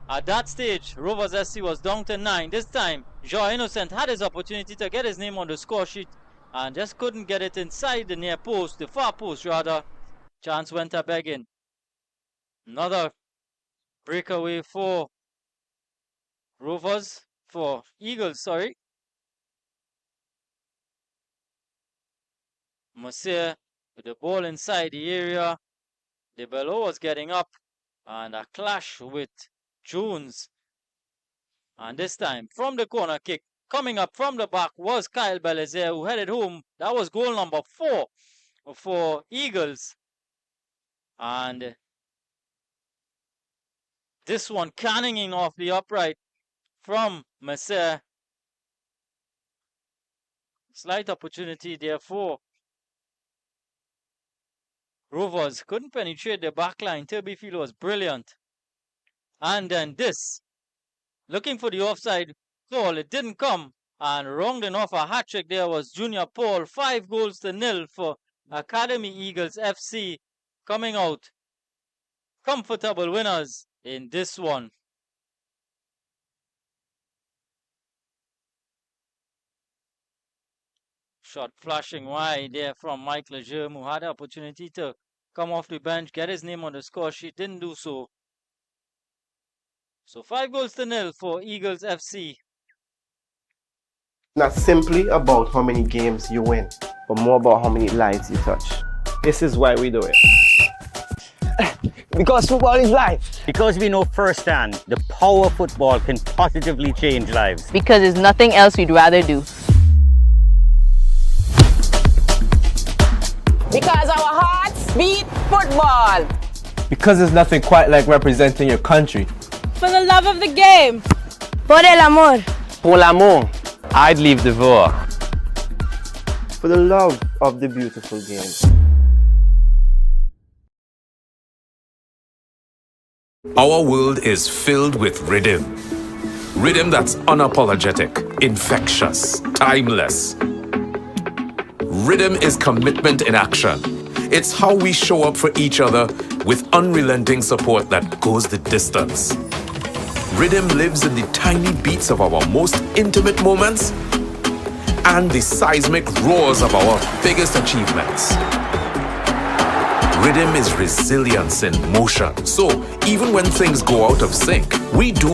Speaker 1: At that stage, Rovers SC was down to 9. This time, Joy Innocent had his opportunity to get his name on the score sheet and just couldn't get it inside the near post, the far post rather. Chance went a begging. Another breakaway for Rovers, for Eagles, sorry. Monsieur with the ball inside the area. De Bello was getting up and a clash with Jones. And this time from the corner kick, coming up from the back was Kyle Belizaire, who headed home. That was goal number 4 for Eagles. And this one canning off the upright from Messer. Slight opportunity there for Rovers. Couldn't penetrate the back line. Turbyfield was brilliant. And then this. Looking for the offside call. It didn't come. And rounding off a hat-trick there was Junior Paul. 5-0 for Academy Eagles FC. Coming out comfortable winners in this one. Shot flashing wide there from Mike Lejeune, who had the opportunity to come off the bench, get his name on the score sheet, didn't do so. So 5-0 for Eagles FC.
Speaker 2: Not simply about how many games you win, but more about how many lives you touch. This is why we do it.
Speaker 3: Because football is life.
Speaker 4: Because we know firsthand the power football can positively change lives.
Speaker 5: Because there's nothing else we'd rather do.
Speaker 6: Because our hearts beat football.
Speaker 7: Because there's nothing quite like representing your country.
Speaker 8: For the love of the game.
Speaker 5: Por el amor.
Speaker 3: Pour l'amour.
Speaker 7: I'd leave the VIR.
Speaker 2: For the love of the beautiful game.
Speaker 12: Our world is filled with rhythm. Rhythm that's unapologetic, infectious, timeless. Rhythm is commitment in action. It's how we show up for each other with unrelenting support that goes the distance. Rhythm lives in the tiny beats of our most intimate moments and the seismic roars of our biggest achievements. Rhythm is resilience in motion. So even when things go out of sync, we do